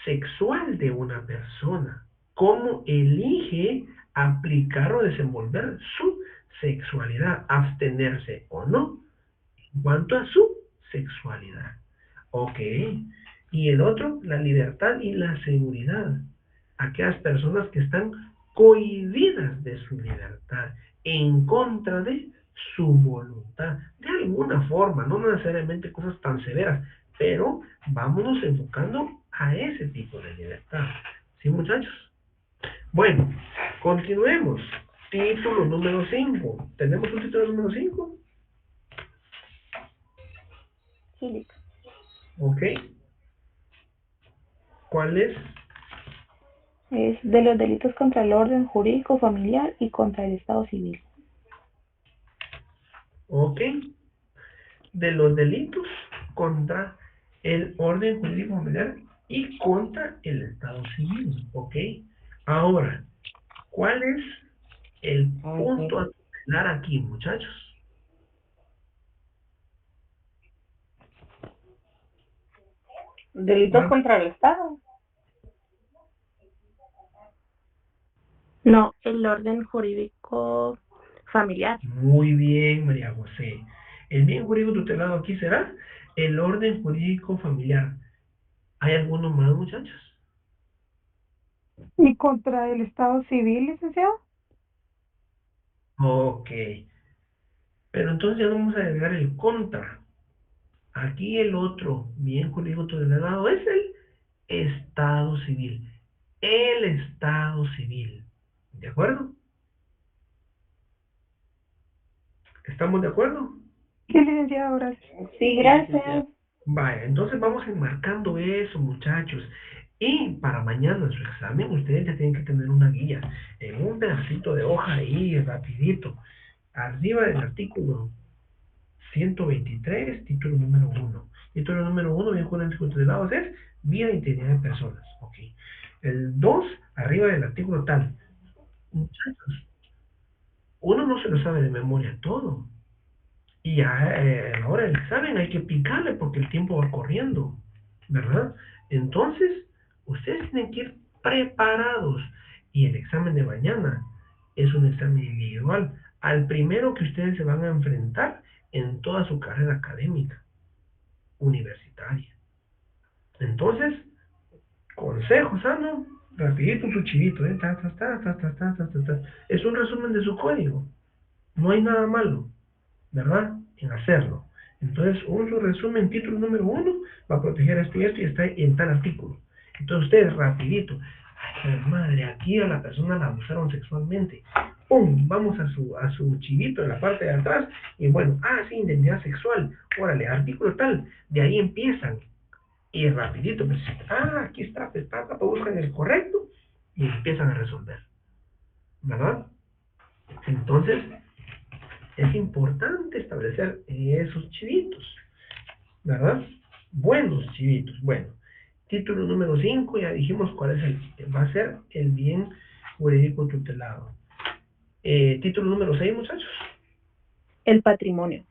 sexual de una persona. Cómo elige aplicar o desenvolver su sexualidad, abstenerse o no, en cuanto a su sexualidad. Ok. Y el otro, la libertad y la seguridad. Aquellas personas que están cohibidas de su libertad, en contra de su voluntad, de alguna forma, no necesariamente cosas tan severas, pero vámonos enfocando a ese tipo de libertad. ¿Sí, muchachos? Bueno, continuemos. Título número 5. ¿Tenemos un título número 5? Sí, Ok. ¿Cuál es? es de los delitos contra el orden jurídico familiar y contra el Estado civil. ¿ok? De los delitos contra el orden jurídico familiar y contra el Estado civil, ¿ok? Ahora, ¿cuál es el punto a tutelar aquí, muchachos? Delitos contra el Estado. No, el orden jurídico familiar. Muy bien, María José. El bien jurídico tutelado aquí será el orden jurídico familiar. ¿Hay alguno más, muchachos? ¿Y contra el Estado civil, licenciado? Ok. Pero entonces ya vamos a agregar el contra. Aquí el otro bien jurídico tutelado es el Estado civil. El Estado civil. ¿De acuerdo? ¿Estamos de acuerdo? Sí, licenciado, gracias. Sí, gracias. Vaya, entonces vamos enmarcando eso, muchachos. Y para mañana en su examen ustedes ya tienen que tener una guía en un pedacito de hoja ahí, rapidito. Arriba del artículo 123, título número 1. Título número 1, bien jurídico tutelado, es vida e integridad de personas. Ok. El 2, arriba del artículo tal. Muchachos, uno no se lo sabe de memoria todo. Y ya a la hora del examen hay que picarle porque el tiempo va corriendo, ¿verdad? Entonces, ustedes tienen que ir preparados. Y el examen de mañana es un examen individual, al primero que ustedes se van a enfrentar en toda su carrera académica, universitaria. Entonces, consejo sano, rapidito su chivito, ¿eh? Ta, ta, ta, ta, ta, ta, ta, ta, ta. Es un resumen de su código. No hay nada malo, ¿verdad? En hacerlo. Entonces, un su resumen, título número 1, va a proteger esto y está en tal artículo. Entonces, ustedes, rapidito, ay, madre, aquí a la persona la abusaron sexualmente. ¡Pum! Vamos a su chivito en la parte de atrás, y bueno, sí, indemnidad sexual. Órale, artículo tal, de ahí empiezan. Y rapidito, pues, aquí está, pues, buscan el correcto, y empiezan a resolver. ¿Verdad? Entonces, es importante establecer esos chivitos, ¿verdad? Buenos chivitos. Bueno, título número 5, ya dijimos cuál es va a ser el bien jurídico tutelado. Título número 6, muchachos. El patrimonio.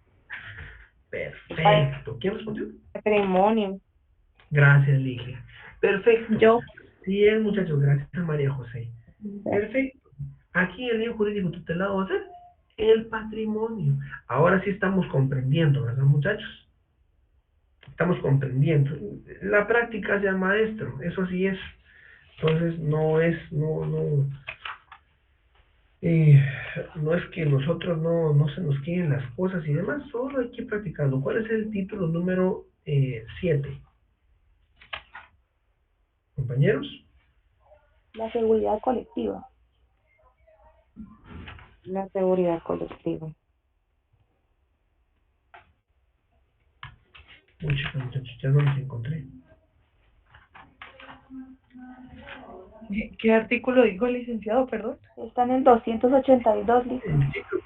Perfecto. ¿Quién respondió? Patrimonio. Gracias, Ligia. Perfecto. Yo. Bien, muchachos, gracias a María José. Perfecto. Aquí el bien jurídico tutelado va a ser el patrimonio. Ahora sí estamos comprendiendo, ¿verdad, muchachos? Estamos comprendiendo. La práctica hace al maestro, eso sí es. Entonces no es que nosotros no se nos queden las cosas y demás, solo hay que ir practicando. ¿Cuál es el título número 7? Compañeros. La seguridad colectiva. La seguridad colectiva. Muchachos, ya no los encontré. ¿Qué artículo dijo el licenciado, perdón? Están en 282, listo. El título.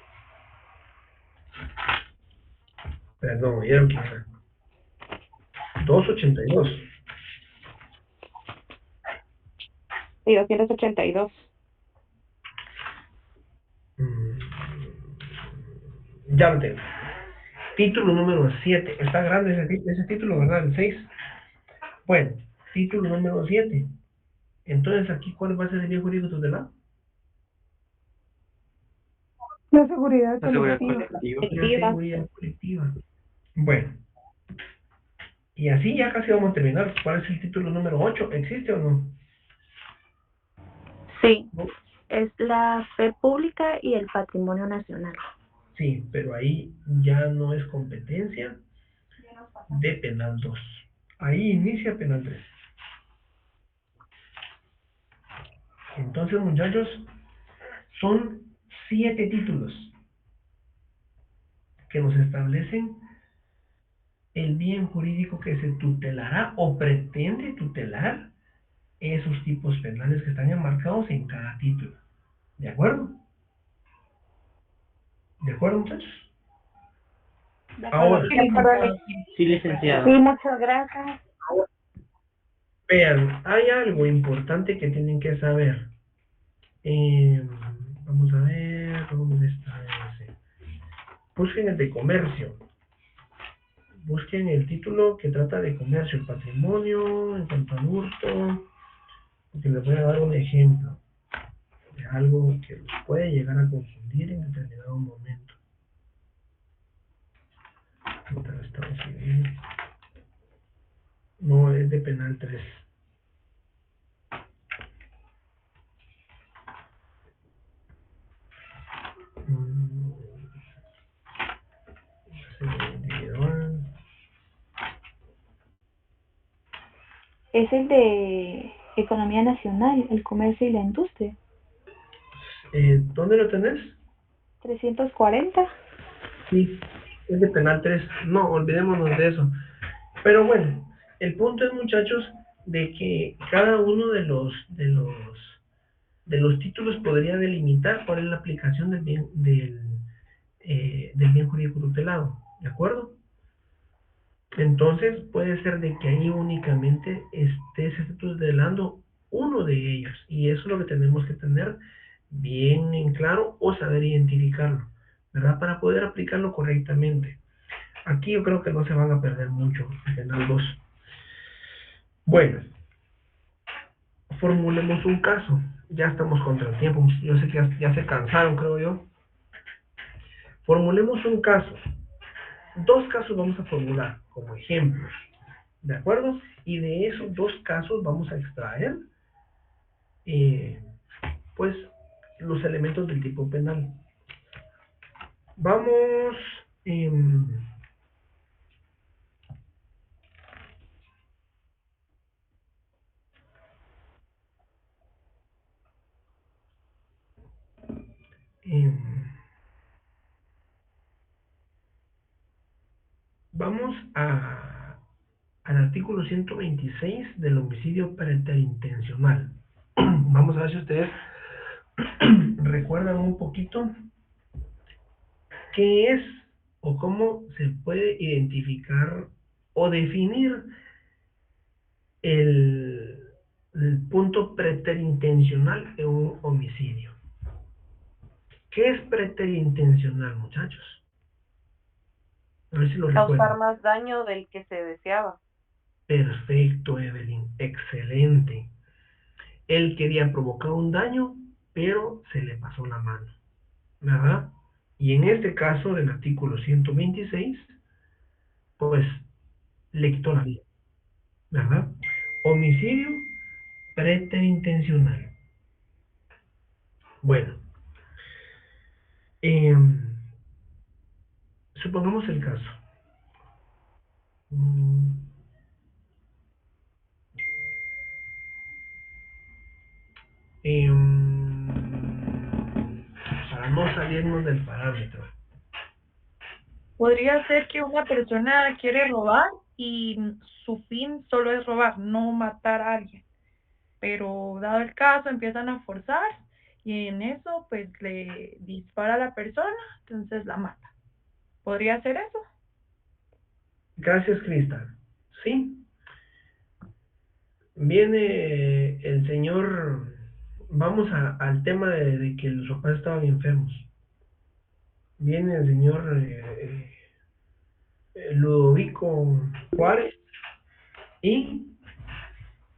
Perdón, ya lo quiero. 282. Sí, 282. Ya lo tengo. Título número 7. Está grande ese título, ¿verdad? El 6. Bueno, título número 7. Entonces, aquí, ¿cuál va a ser el bien jurídico tutelado? La seguridad La seguridad colectiva. colectiva. La seguridad colectiva. Bueno, y así ya casi vamos a terminar. ¿Cuál es el título número 8? ¿Existe o no? Sí, No. es la fe pública y el patrimonio nacional. Sí, pero ahí ya no es competencia de penal 2. Ahí inicia penal 3. Entonces, muchachos, son 7 títulos que nos establecen el bien jurídico que se tutelará o pretende tutelar esos tipos penales que están enmarcados en cada título. ¿De acuerdo? ¿De acuerdo, muchachos? De acuerdo. Ahora, De acuerdo. Sí, licenciado. Sí, muchas gracias. vean, hay algo importante que tienen que saber. Eh, Vamos a ver, ¿dónde está ese? Busquen el de comercio. Busquen el título que trata de comercio, el patrimonio, en cuanto al hurto, porque les voy a dar un ejemplo de algo que los puede llegar a confundir en determinado momento. Contra Estado civil. No, es de penal 3. Individual. Es el de Economía Nacional, el Comercio y la Industria. ¿Dónde lo tenés? 340. Sí, es de penal 3. No, olvidémonos de eso. Pero bueno, el punto es, muchachos, de que cada uno de los títulos podría delimitar cuál es la aplicación del bien jurídico tutelado, ¿de acuerdo? Entonces puede ser de que ahí únicamente se esté tutelando uno de ellos, y eso es lo que tenemos que tener bien en claro o saber identificarlo, ¿verdad? Para poder aplicarlo correctamente. Aquí yo creo que no se van a perder mucho en el 2. Bueno, formulemos un caso. Ya estamos contra el tiempo. Yo sé que ya se cansaron, creo yo. Formulemos un caso. 2 casos vamos a formular como ejemplos. ¿De acuerdo? Y de esos 2 casos vamos a extraer, pues, los elementos del tipo penal. Vamos... vamos al artículo 126 del homicidio preterintencional. Vamos a ver si ustedes recuerdan un poquito qué es o cómo se puede identificar o definir el, el punto preterintencional en un homicidio. ¿Qué es preterintencional, muchachos? A ver si lo Causar recuerdan. más daño del que se deseaba. Perfecto, Evelyn. Excelente. Él quería provocar un daño, pero se le pasó la mano, ¿verdad? Y en este caso del artículo 126, pues le quitó la vida, ¿verdad? Homicidio preterintencional. Bueno, supongamos el caso. Mm, para no salirnos del parámetro. Podría ser que una persona quiere robar y su fin solo es robar, no matar a alguien. Pero dado el caso, empiezan a forzar y en eso pues le dispara a la persona, entonces la mata. ¿Podría ser eso? Gracias, Cristal. Sí, viene el señor, vamos al tema de que los papás estaban enfermos. Viene el señor Ludovico Juárez y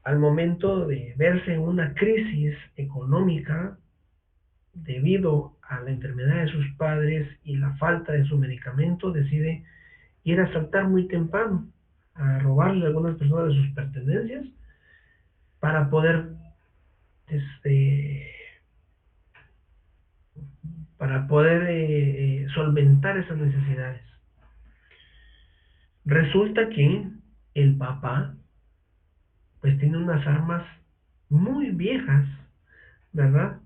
al momento de verse en una crisis económica debido a la enfermedad de sus padres y la falta de su medicamento, decide ir a asaltar muy temprano, a robarle a algunas personas de sus pertenencias para poder este, solventar esas necesidades. Resulta que el papá pues tiene unas armas muy viejas, ¿verdad?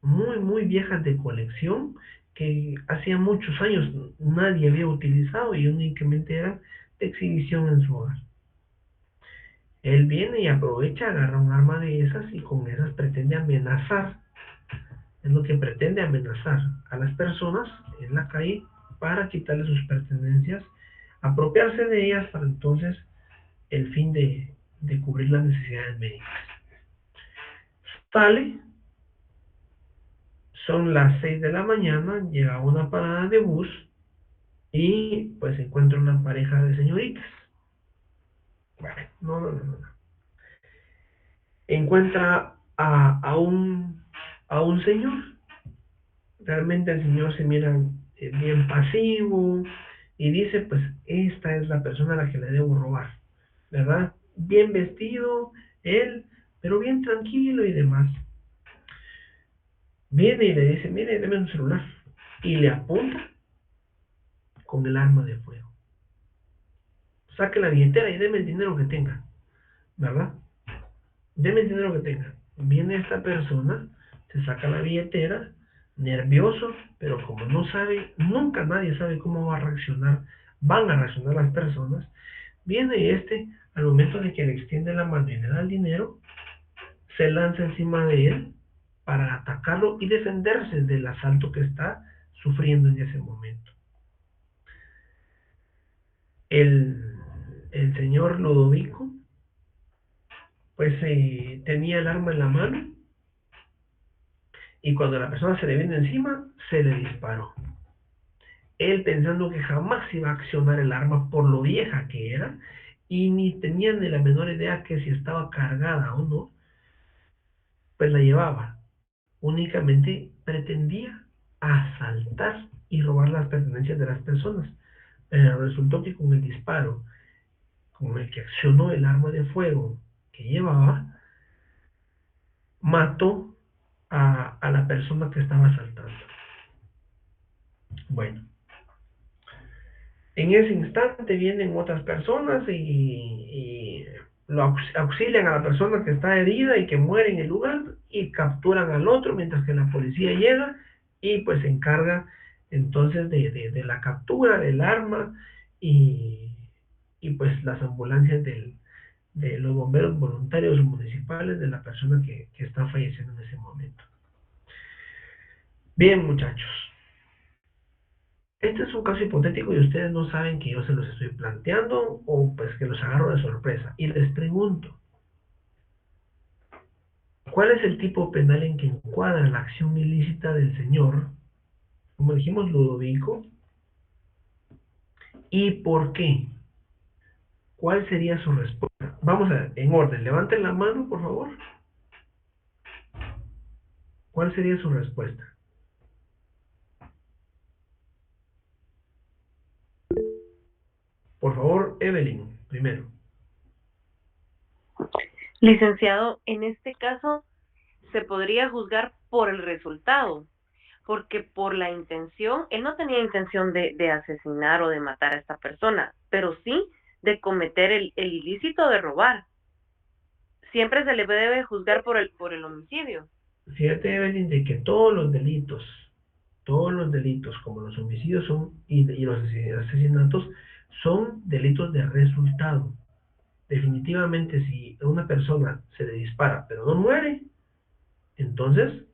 Muy viejas de colección que hacía muchos años nadie había utilizado y únicamente eran de exhibición en su hogar. Él viene y aprovecha, agarra un arma de esas y con esas pretende amenazar, es lo que pretende amenazar a las personas en la calle para quitarle sus pertenencias, apropiarse de ellas para entonces el fin de cubrir las necesidades médicas. Sale, son las 6 de la mañana, llega a una parada de bus y pues encuentra una pareja de señoritas. Bueno, no. Encuentra a un señor. Realmente el señor se mira bien pasivo y dice, pues esta es la persona a la que le debo robar, ¿verdad? Bien vestido, él, pero bien tranquilo y demás. Viene y le dice, mire, deme un celular. Y le apunta con el arma de fuego. Saque la billetera y deme el dinero que tenga, ¿verdad? Deme el dinero que tenga. Viene esta persona, se saca la billetera, nervioso, pero como no sabe, nunca nadie sabe cómo van a reaccionar las personas. Viene al momento de que le extiende la mano y le da el dinero, se lanza encima de él para atacarlo y defenderse del asalto que está sufriendo en ese momento. El señor Ludovico pues tenía el arma en la mano y cuando la persona se le viene encima, se le disparó. Él pensando que jamás iba a accionar el arma por lo vieja que era y ni tenía ni la menor idea que si estaba cargada o no, pues la llevaba. Únicamente pretendía asaltar y robar las pertenencias de las personas. Pero resultó que con el disparo, con el que accionó el arma de fuego que llevaba, mató a la persona que estaba asaltando. Bueno, en ese instante vienen otras personas y lo auxilian a la persona que está herida y que muere en el lugar y capturan al otro mientras que la policía llega y pues se encarga entonces de la captura del arma y pues las ambulancias de los bomberos voluntarios municipales de la persona que está falleciendo en ese momento. Bien, muchachos. Este es un caso hipotético y ustedes no saben que yo se los estoy planteando o pues que los agarro de sorpresa. Y les pregunto, ¿cuál es el tipo penal en que encuadra la acción ilícita del señor, como dijimos, Ludovico? ¿Y por qué? ¿Cuál sería su respuesta? Vamos a ver, en orden, levanten la mano, por favor. ¿Cuál sería su respuesta? Por favor, Evelyn, primero. Licenciado, en este caso se podría juzgar por el resultado, porque por la intención, él no tenía intención de asesinar o de matar a esta persona, pero sí de cometer el ilícito de robar. Siempre se le debe juzgar por el homicidio. Fíjate, Evelyn, de que todos los delitos, como los homicidios y los asesinatos, son delitos de resultado. Definitivamente, si a una persona se le dispara pero no muere, entonces,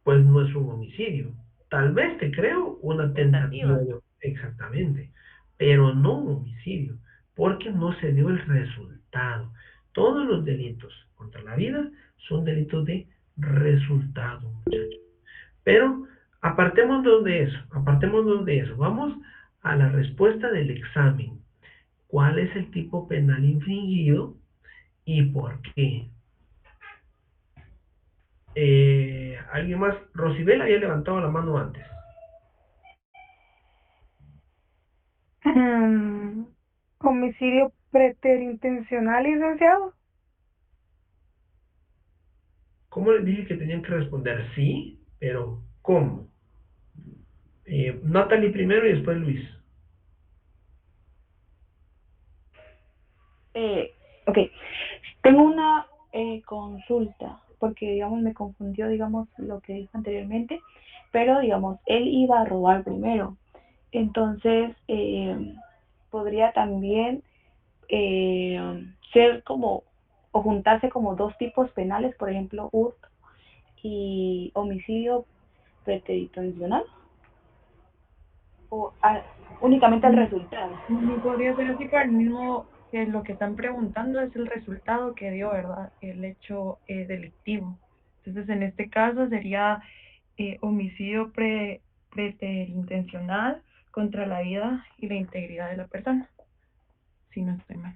pues no es un homicidio. Tal vez te creo una tentativa exactamente, pero no un homicidio, porque no se dio el resultado. Todos los delitos contra la vida son delitos de resultado, muchachos. Pero apartémonos de eso. Vamos a la respuesta del examen. ¿Cuál es el tipo penal infringido y por qué? ¿Alguien más? Rosibel había levantado la mano antes. Homicidio preterintencional, licenciado. ¿Cómo les dije que tenían que responder? Sí, pero ¿cómo? Natalie primero y después Luis. Ok, tengo una consulta, porque digamos me confundió, digamos, lo que dijo anteriormente, pero digamos, él iba a robar primero, entonces podría también ser como, o juntarse como dos tipos penales, por ejemplo, hurto y homicidio preterintencional. o únicamente al resultado? No podría ser así, pero el mismo que lo que están preguntando es el resultado que dio, ¿verdad? El hecho delictivo. Entonces, en este caso sería homicidio preterintencional contra la vida y la integridad de la persona, si no estoy mal.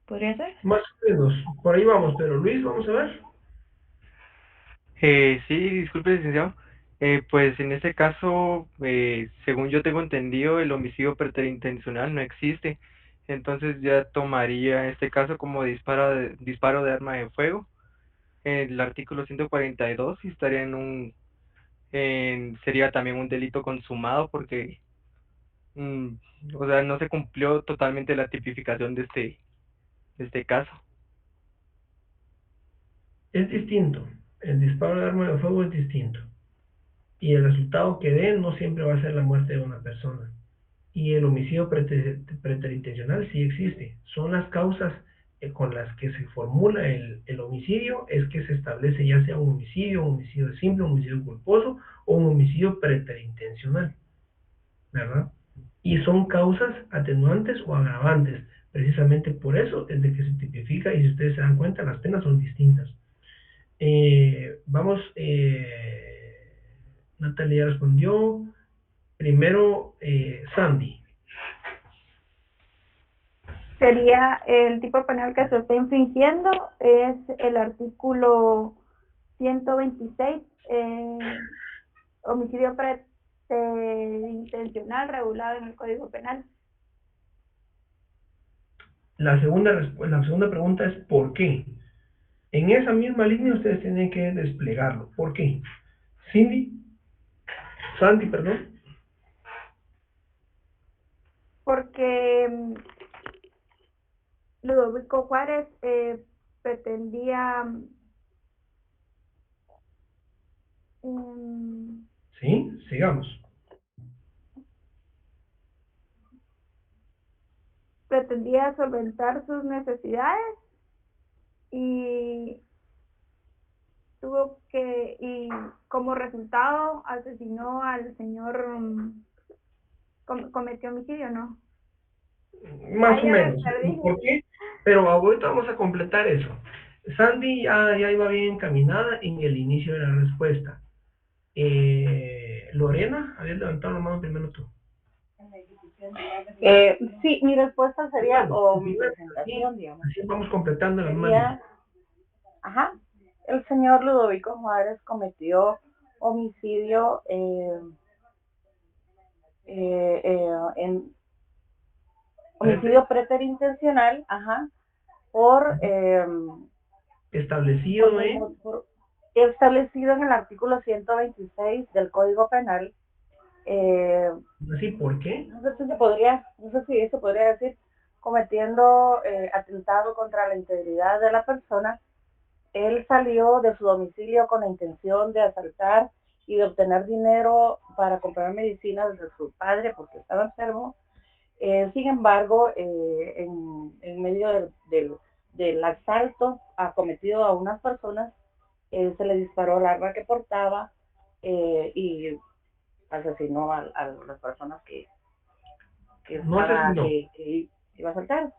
¿Podría ser? Más o menos, por ahí vamos, pero Luis, vamos a ver. Sí, disculpe, licenciado. Pues en este caso, según yo tengo entendido, el homicidio preterintencional no existe. Entonces ya tomaría este caso como disparo de arma de fuego. El artículo 142 y estaría sería también un delito consumado porque, mm, o sea, no se cumplió totalmente la tipificación de este caso. Es distinto. El disparo de arma de fuego es distinto. Y el resultado que dé no siempre va a ser la muerte de una persona. Y el homicidio preterintencional sí existe. Son las causas con las que se formula el homicidio, es que se establece ya sea un homicidio simple, un homicidio culposo o un homicidio preterintencional, ¿verdad? Y son causas atenuantes o agravantes. Precisamente por eso es de que se tipifica y si ustedes se dan cuenta, las penas son distintas. Vamos, Natalia ya respondió. Primero, Sandy. Sería el tipo penal que se está infringiendo, es el artículo 126, homicidio preterintencional regulado en el Código Penal. La segunda pregunta es ¿por qué? En esa misma línea ustedes tienen que desplegarlo. ¿Por qué? Sandy, perdón. Porque Ludovico Juárez pretendía Sí, sigamos. pretendía solventar sus necesidades y y como resultado asesinó al señor, cometió homicidio, ¿no? Más o Ya me menos. perdí. ¿Por qué? Pero ahorita vamos a completar eso. Sandy ya iba bien encaminada en el inicio de la respuesta. Lorena, habías levantado la mano primero tú. Sí, mi respuesta sería, Bueno, o mi presentación, digamos. así vamos completando la Sería, ajá, el señor Ludovico Juárez cometió homicidio en homicidio preterintencional, ajá, por establecido establecido en el artículo 126 del Código Penal. ¿Así por qué? No sé si se podría decir, cometiendo atentado contra la integridad de la persona. Él salió de su domicilio con la intención de asaltar y de obtener dinero para comprar medicinas de su padre porque estaba enfermo. Sin embargo, en medio del asalto acometido a unas personas, se le disparó el arma que portaba y asesinó a las personas que iba a asaltar.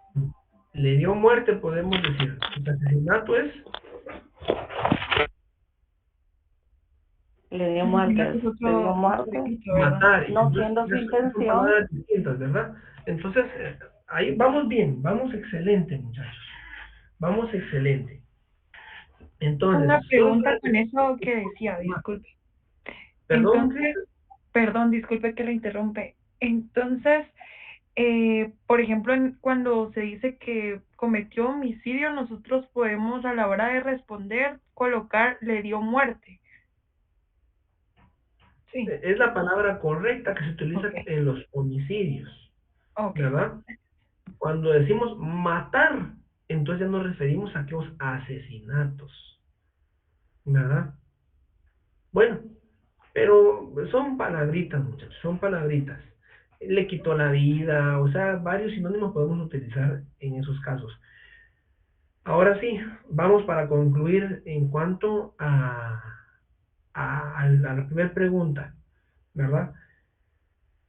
Le dio muerte, podemos decir. El asesinato es... Le dio muerte. Matar. No siendo su intención. Son palabras distintas, ¿verdad? Entonces, ahí vamos bien, vamos excelente, muchachos. Vamos excelente. Entonces, una pregunta con eso que decía, disculpe. Perdón, disculpe que le interrumpe. Entonces, por ejemplo, cuando se dice que cometió homicidio, nosotros podemos a la hora de responder colocar le dio muerte. Sí. Es la palabra correcta que se utiliza en los homicidios, ¿verdad? Cuando decimos matar, entonces ya nos referimos a aquellos asesinatos, ¿verdad? Bueno, pero son palabritas, muchachos, son palabritas. Le quitó la vida, o sea, varios sinónimos podemos utilizar en esos casos. Ahora sí, vamos para concluir en cuanto a la primera pregunta, ¿verdad?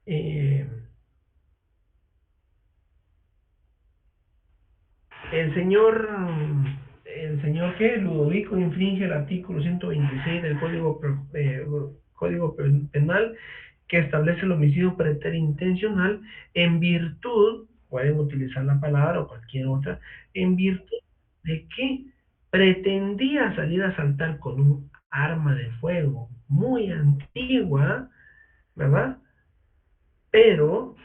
Eh, el señor que Ludovico infringe el artículo 126 del Código Penal, que establece el homicidio preterintencional en virtud, pueden utilizar la palabra o cualquier otra, en virtud de que pretendía salir a asaltar con un arma de fuego muy antigua, ¿verdad? Pero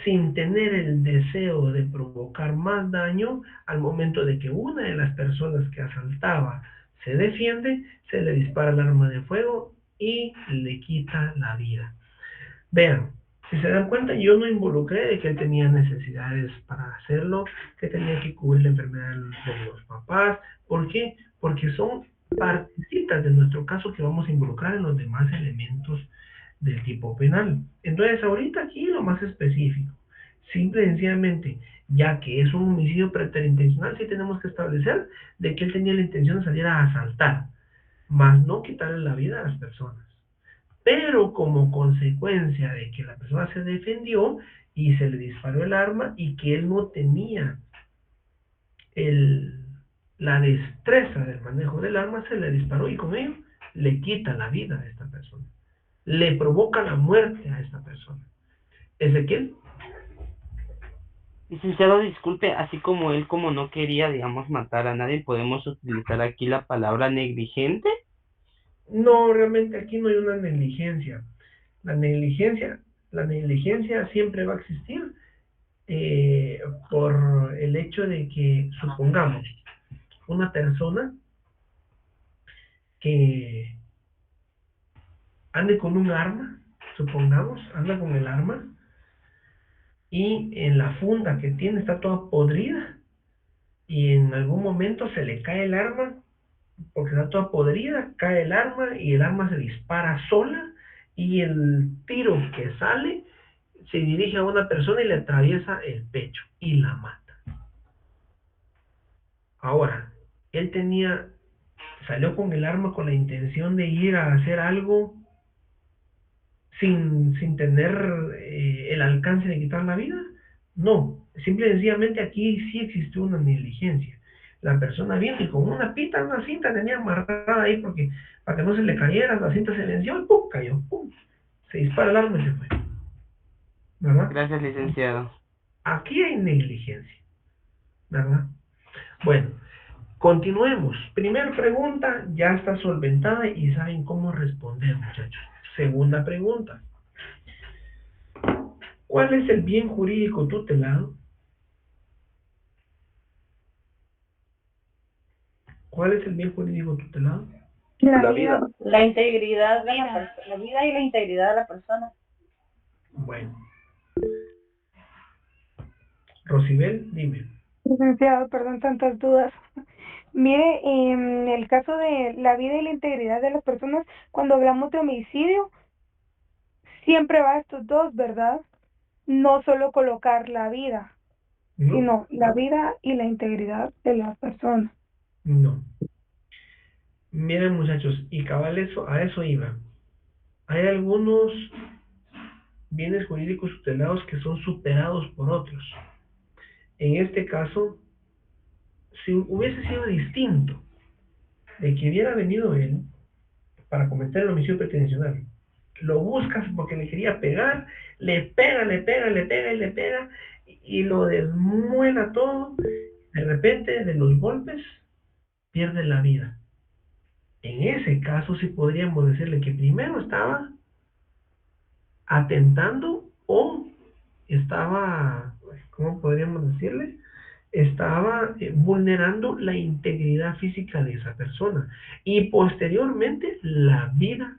sin tener el deseo de provocar más daño, al momento de que una de las personas que asaltaba se defiende, se le dispara el arma de fuego y le quita la vida. Vean, si se dan cuenta, yo no involucré de que él tenía necesidades para hacerlo, que tenía que cubrir la enfermedad de los papás. ¿Por qué? Porque son partecitas de nuestro caso que vamos a involucrar en los demás elementos del tipo penal. Entonces, ahorita aquí lo más específico, simple y sencillamente, ya que es un homicidio preterintencional, sí tenemos que establecer de que él tenía la intención de salir a asaltar, más no quitarle la vida a las personas. Pero como consecuencia de que la persona se defendió y se le disparó el arma y que él no tenía el, la destreza del manejo del arma, se le disparó y con ello le quita la vida a esta persona. Le provoca la muerte a esta persona. Ezequiel. Licenciado, disculpe, así como él como no quería, digamos, matar a nadie, ¿podemos utilizar aquí la palabra negligente? No, realmente aquí no hay una negligencia. La negligencia, la negligencia siempre va a existir por el hecho de que, supongamos, una persona que ande con un arma, supongamos, anda con el arma y en la funda que tiene está toda podrida y en algún momento se le cae el arma porque está toda podrida, cae el arma y el arma se dispara sola y el tiro que sale se dirige a una persona y le atraviesa el pecho y la mata. Ahora, él salió con el arma con la intención de ir a hacer algo sin tener el alcance de quitar la vida. No, simple y sencillamente aquí sí existió una negligencia. La persona vino y con una cinta tenía amarrada ahí porque para que no se le cayera, la cinta se venció y ¡pum! Cayó, ¡pum! Se dispara el arma y se fue. ¿Verdad? Gracias, licenciado. Aquí hay negligencia, ¿verdad? Bueno, continuemos. Primera pregunta ya está solventada y saben cómo responder, muchachos. Segunda pregunta. ¿Cuál es el bien jurídico tutelado? ¿Cuál es el bien jurídico tutelado? La vida. La integridad de la vida y la integridad de la persona. Bueno. Rosibel, dime. Licenciado, perdón, tantas dudas. Mire, en el caso de la vida y la integridad de las personas, cuando hablamos de homicidio, siempre va a estos dos, ¿verdad? No solo colocar la vida, No, sino la vida y la integridad de las personas. no. Miren, muchachos, y cabal a eso iba. Hay algunos bienes jurídicos tutelados que son superados por otros. En este caso, si hubiese sido distinto de que hubiera venido él para cometer el homicidio pretensional, lo buscas porque le quería pegar, le pega y le pega y lo desmuela todo. De repente, de los golpes, pierde la vida. En ese caso sí podríamos decirle que primero estaba atentando o estaba, ¿cómo podríamos decirle? Estaba vulnerando la integridad física de esa persona y posteriormente la vida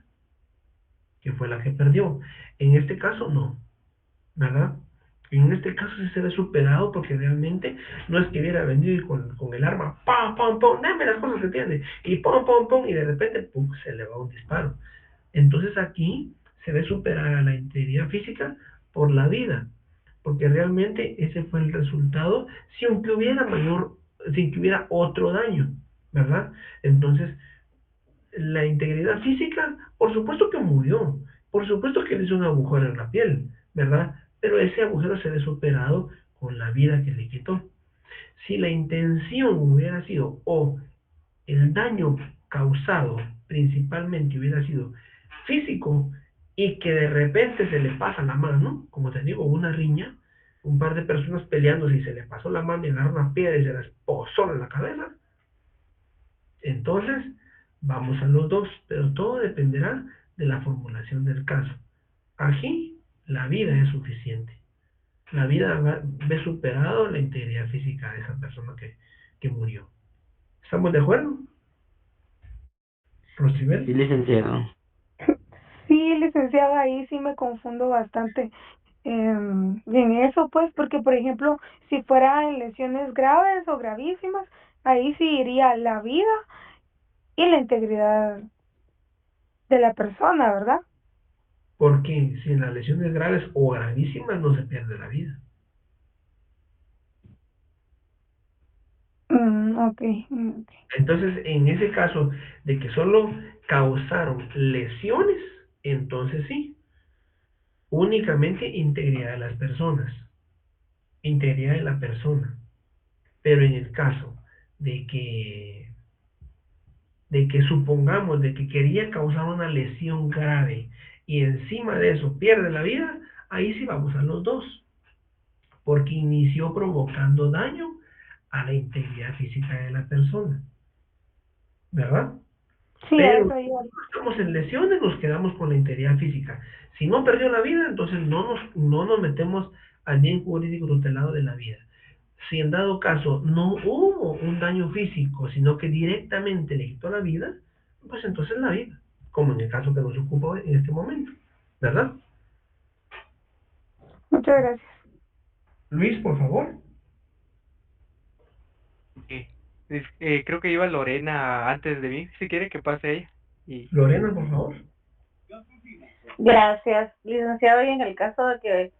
que fue la que perdió. En este caso no, ¿verdad? En este caso sí se ve superado porque realmente no es que hubiera venido con el arma, ¡pam, pam, pam! Dame las cosas que tiene, y ¡pam, pam, pam! Y de repente, ¡pum!, se le va un disparo. Entonces aquí se ve superada la integridad física por la vida, porque realmente ese fue el resultado sin que hubiera otro daño, ¿verdad? Entonces, la integridad física, por supuesto que murió, Por supuesto que le hizo un agujero en la piel, ¿verdad? Pero ese agujero se ve superado con la vida que le quitó. Si la intención hubiera sido, o el daño causado principalmente hubiera sido físico, y que de repente se le pasa la mano, como te digo, una riña, un par de personas peleando, si se le pasó la mano y agarró una piedra y se la posó en la cabeza, entonces vamos a los dos, pero todo dependerá de la formulación del caso. Aquí la vida es suficiente. La vida ve superado la integridad física de esa persona que murió. ¿Estamos de acuerdo, Rosibel? Sí, licenciado. Sí, licenciada, ahí sí me confundo bastante en eso, pues, porque, por ejemplo, si fuera en lesiones graves o gravísimas, ahí sí iría la vida y la integridad de la persona, ¿verdad? Porque si en las lesiones graves o gravísimas no se pierde la vida. Ok. Entonces, en ese caso de que solo causaron lesiones, entonces sí, únicamente integridad de las personas, integridad de la persona. Pero en el caso de que supongamos de que quería causar una lesión grave y encima de eso pierde la vida, ahí sí vamos a los dos, porque inició provocando daño a la integridad física de la persona, ¿verdad? Sí, a Pero eso iba. si estamos en lesiones, nos quedamos con la integridad física. Si no perdió la vida, entonces no nos metemos al bien jurídico tutelado de la vida. Si en dado caso no hubo un daño físico, sino que directamente le quitó la vida, pues entonces la vida, como en el caso que nos ocupa en este momento, ¿verdad? Muchas gracias. Luis, por favor. Sí. Creo que iba Lorena antes de mí. Si quiere que pase ella. Y Lorena, por favor. Gracias, licenciado. Y en el caso de que,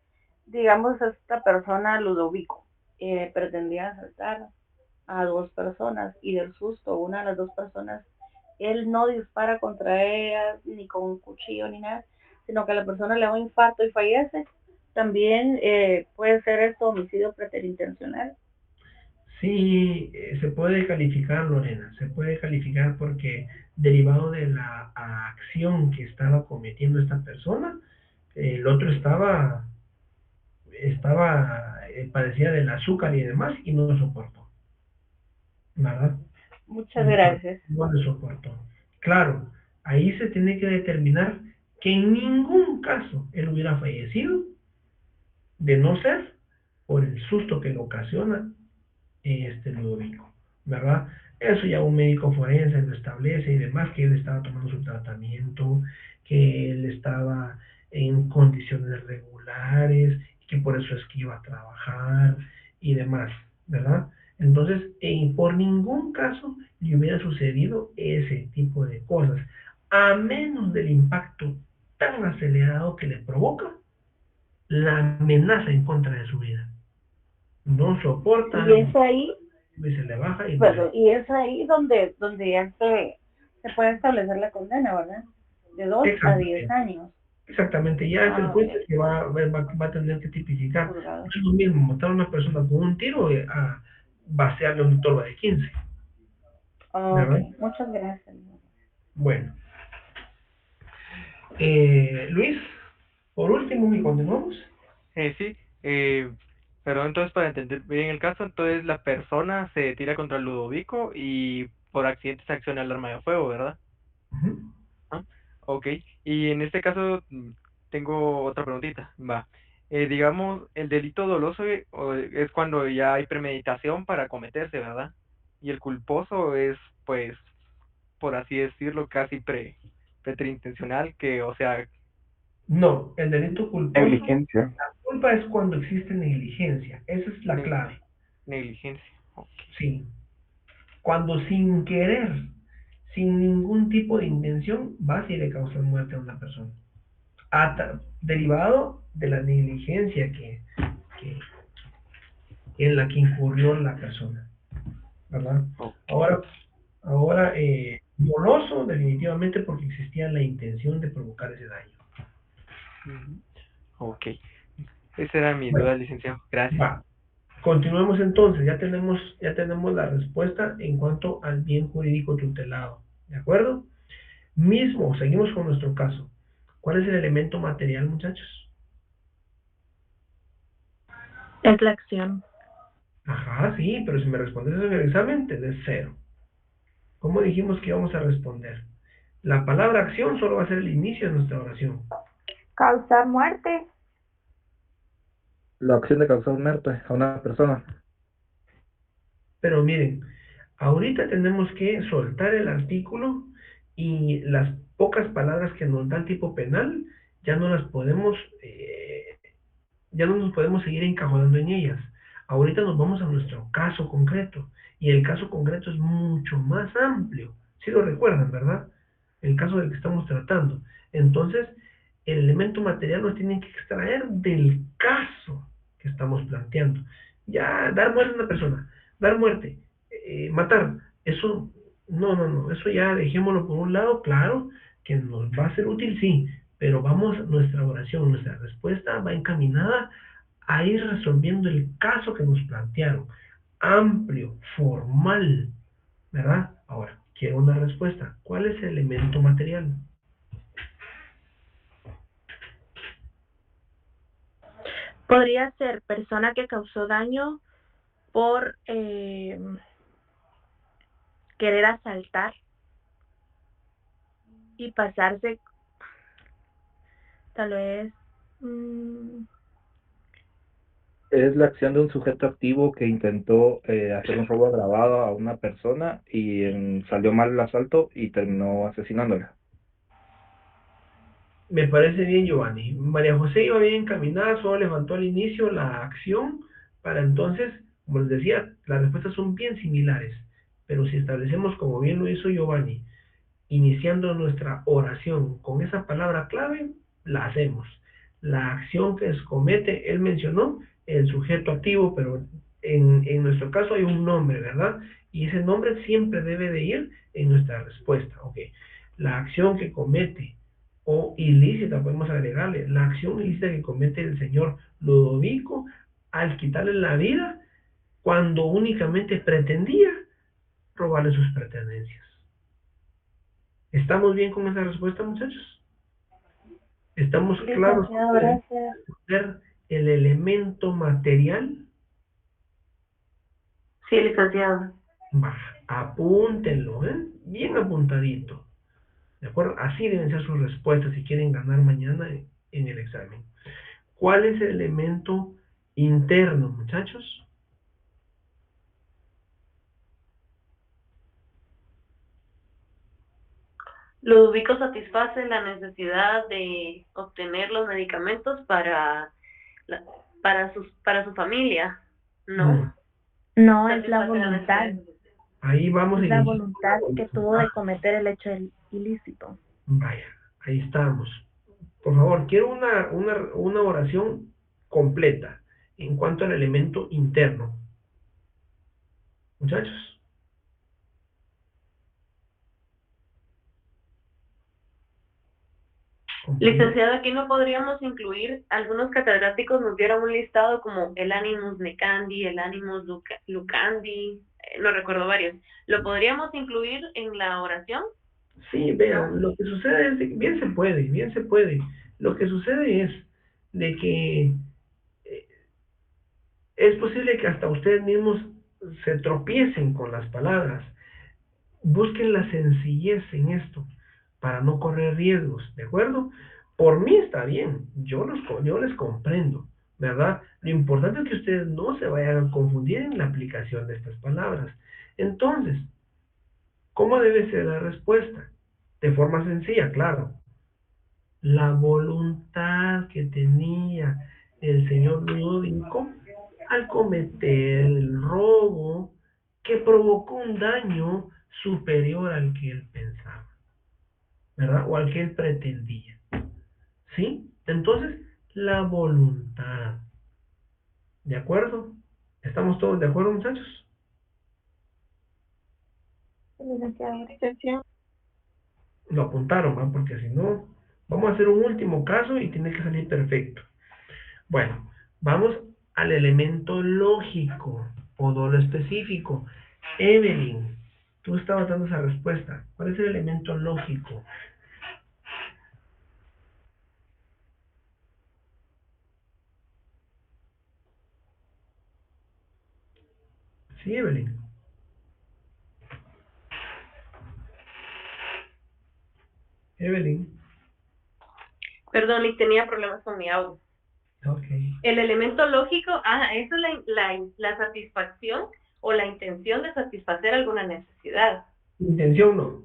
digamos, esta persona, Ludovico, pretendía asaltar a dos personas y del susto, una de las dos personas, él no dispara contra ellas ni con un cuchillo ni nada, sino que la persona le da un infarto y fallece, también puede ser esto homicidio preterintencional. Sí, se puede calificar, Lorena, se puede calificar porque derivado de la acción que estaba cometiendo esta persona, el otro padecía del azúcar y demás y no lo soportó, ¿verdad? Muchas gracias. No lo soportó. Claro, ahí se tiene que determinar que en ningún caso él hubiera fallecido de no ser por el susto que le ocasiona Ludovico, ¿verdad? Eso ya un médico forense lo establece y demás, que él estaba tomando su tratamiento, que él estaba en condiciones regulares, que por eso es que iba a trabajar y demás, ¿verdad? Entonces, por ningún caso le hubiera sucedido ese tipo de cosas, a menos del impacto tan acelerado que le provoca la amenaza en contra de su vida. No soporta Y es ahí, y se le baja y bueno, muere. y es ahí donde ya se puede establecer la condena, ¿verdad? De 2 a 10 Exactamente, años. exactamente. Ya es el juez el Bien, que va a tener que tipificar. No juzgado. es lo mismo matar a una persona con un tiro a vaciarle un toro de 15, Ok, ¿verdad? muchas gracias. Bueno, Luis, por último, y continuamos. sí, pero entonces para entender bien el caso, entonces la persona se tira contra el Ludovico y por accidente se acciona el arma de fuego, ¿verdad? Ujú. ¿Ah? Ok, y en este caso tengo otra preguntita, va. Digamos, el delito doloso es cuando ya hay premeditación para cometerse, ¿verdad? Y el culposo es, pues, por así decirlo, casi preterintencional, que, o sea, No, el delito culposo, Negligencia. la culpa es cuando existe negligencia. Esa es la ne- clave. negligencia. Ok. Sí. Cuando sin querer, sin ningún tipo de intención, vas y le causas muerte a una persona. Derivado de la negligencia que- en la que incurrió la persona, ¿verdad? Ok. Ahora doloso definitivamente porque existía la intención de provocar ese daño. Ok. Esa era mi duda, licenciado. Gracias. Va. Continuemos entonces, ya tenemos la respuesta en cuanto al bien jurídico tutelado. ¿De acuerdo? Mismo, seguimos con nuestro caso. ¿Cuál es el elemento material, muchachos? Es la acción. Ajá, sí, pero si me respondes eso en el examen, te des 0. ¿Cómo dijimos que íbamos a responder? La palabra acción solo va a ser el inicio de nuestra oración. Causar muerte. La acción de causar muerte a una persona. Pero miren, ahorita tenemos que soltar el artículo y las pocas palabras que nos da el tipo penal ya no las podemos, ya no nos podemos seguir encajonando en ellas. Ahorita nos vamos a nuestro caso concreto y el caso concreto es mucho más amplio. Si lo recuerdan, ¿verdad? El caso del que estamos tratando. Entonces, el elemento material nos tiene que extraer del caso que estamos planteando. Ya, dar muerte a una persona, dar muerte, matar, eso, no, eso ya dejémoslo por un lado, claro, que nos va a ser útil, sí, pero vamos, nuestra oración, nuestra respuesta va encaminada a ir resolviendo el caso que nos plantearon, amplio, formal, ¿verdad? Ahora, quiero una respuesta. ¿Cuál es el elemento material? Podría ser persona que causó daño por querer asaltar y pasarse, tal vez, Es la acción de un sujeto activo que intentó hacer un robo agravado a una persona y salió mal el asalto y terminó asesinándola. Me parece bien, Giovanni. María José iba bien encaminada, solo levantó al inicio la acción para entonces, como les decía, las respuestas son bien similares. Pero si establecemos, como bien lo hizo Giovanni, iniciando nuestra oración con esa palabra clave, la hacemos. La acción que se comete, él mencionó el sujeto activo, pero en nuestro caso hay un nombre, ¿verdad? Y ese nombre siempre debe de ir en nuestra respuesta. Ok. La acción que comete, o ilícita, podemos agregarle, la acción ilícita que comete el señor Ludovico al quitarle la vida cuando únicamente pretendía robarle sus pertenencias. ¿Estamos bien con esa respuesta, muchachos? ¿Estamos claros Licenciado, con gracias. ver el elemento material? Sí, licenciado. Va, apúntenlo, ¿eh? Bien apuntadito. ¿De acuerdo? Así deben ser sus respuestas si quieren ganar mañana en el examen. ¿Cuál es el elemento interno, muchachos? Ludovico satisface la necesidad de obtener los medicamentos para su familia, ¿no? no es la Satisface la voluntad, necesidad. Ahí vamos a es la iniciar. voluntad que tuvo de cometer el hecho ilícito. Vaya, ahí estamos. Por favor, quiero una oración completa en cuanto al elemento interno. Muchachos. Licenciado, aquí no podríamos incluir, algunos catedráticos nos dieron un listado como el Animus Necandi, el Animus Lucandi, no recuerdo varios. ¿Lo podríamos incluir en la oración? Sí, vean, lo que sucede es, bien se puede, bien se puede. Lo que sucede es de que es posible que hasta ustedes mismos se tropiecen con las palabras. Busquen la sencillez en esto para no correr riesgos, ¿de acuerdo? Por mí está bien, yo les comprendo, ¿verdad? Lo importante es que ustedes no se vayan a confundir en la aplicación de estas palabras. Entonces, ¿cómo debe ser la respuesta? De forma sencilla, claro. La voluntad que tenía el señor Ludovico al cometer el robo que provocó un daño superior al que él pensaba, ¿verdad? O al que él pretendía. ¿Sí? Entonces, la voluntad. ¿De acuerdo? ¿Estamos todos de acuerdo, muchachos? Licenciado. Lo apuntaron, ¿va? Porque si no, Vamos a hacer un último caso y tiene que salir perfecto. Bueno, vamos al elemento lógico o dolo específico. Evelyn, tú estabas dando esa respuesta. ¿Cuál es el elemento lógico? Sí, Evelyn. Evelyn. Perdón, y tenía problemas con mi audio. Okay. El elemento lógico, eso es la satisfacción o la intención de satisfacer alguna necesidad. Intención no.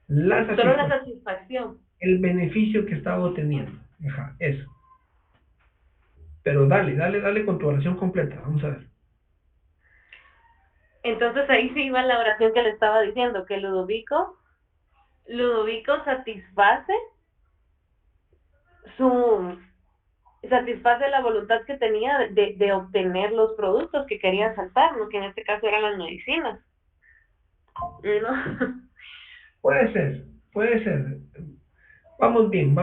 Solo la satisfacción. El beneficio que estaba obteniendo. Ajá, eso. Pero dale con tu oración completa. Vamos a ver. Entonces ahí sí iba la oración que le estaba diciendo, que Ludovico satisface la voluntad que tenía de obtener los productos que quería saltar, ¿no? Que en este caso eran las medicinas. ¿No? Puede ser. Vamos bien.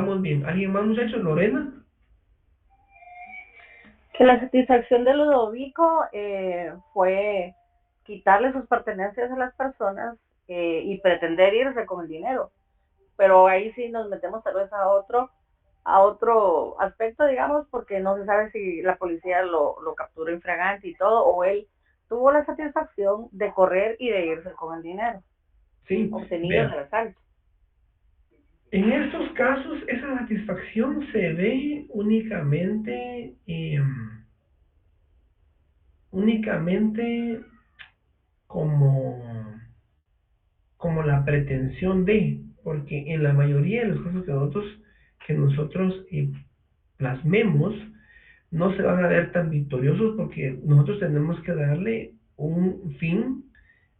¿Alguien más, muchachos? ¿Lorena? Que la satisfacción de Ludovico fue quitarle sus pertenencias a las personas y pretender irse con el dinero. Pero ahí sí nos metemos tal vez a otro aspecto, digamos, porque no se sabe si la policía lo capturó infragante y todo, o él tuvo la satisfacción de correr y de irse con el dinero obtenido en el asalto. En estos casos, esa satisfacción se ve únicamente como la pretensión de, porque en la mayoría de los casos que nosotros plasmemos, no se van a ver tan victoriosos porque nosotros tenemos que darle un fin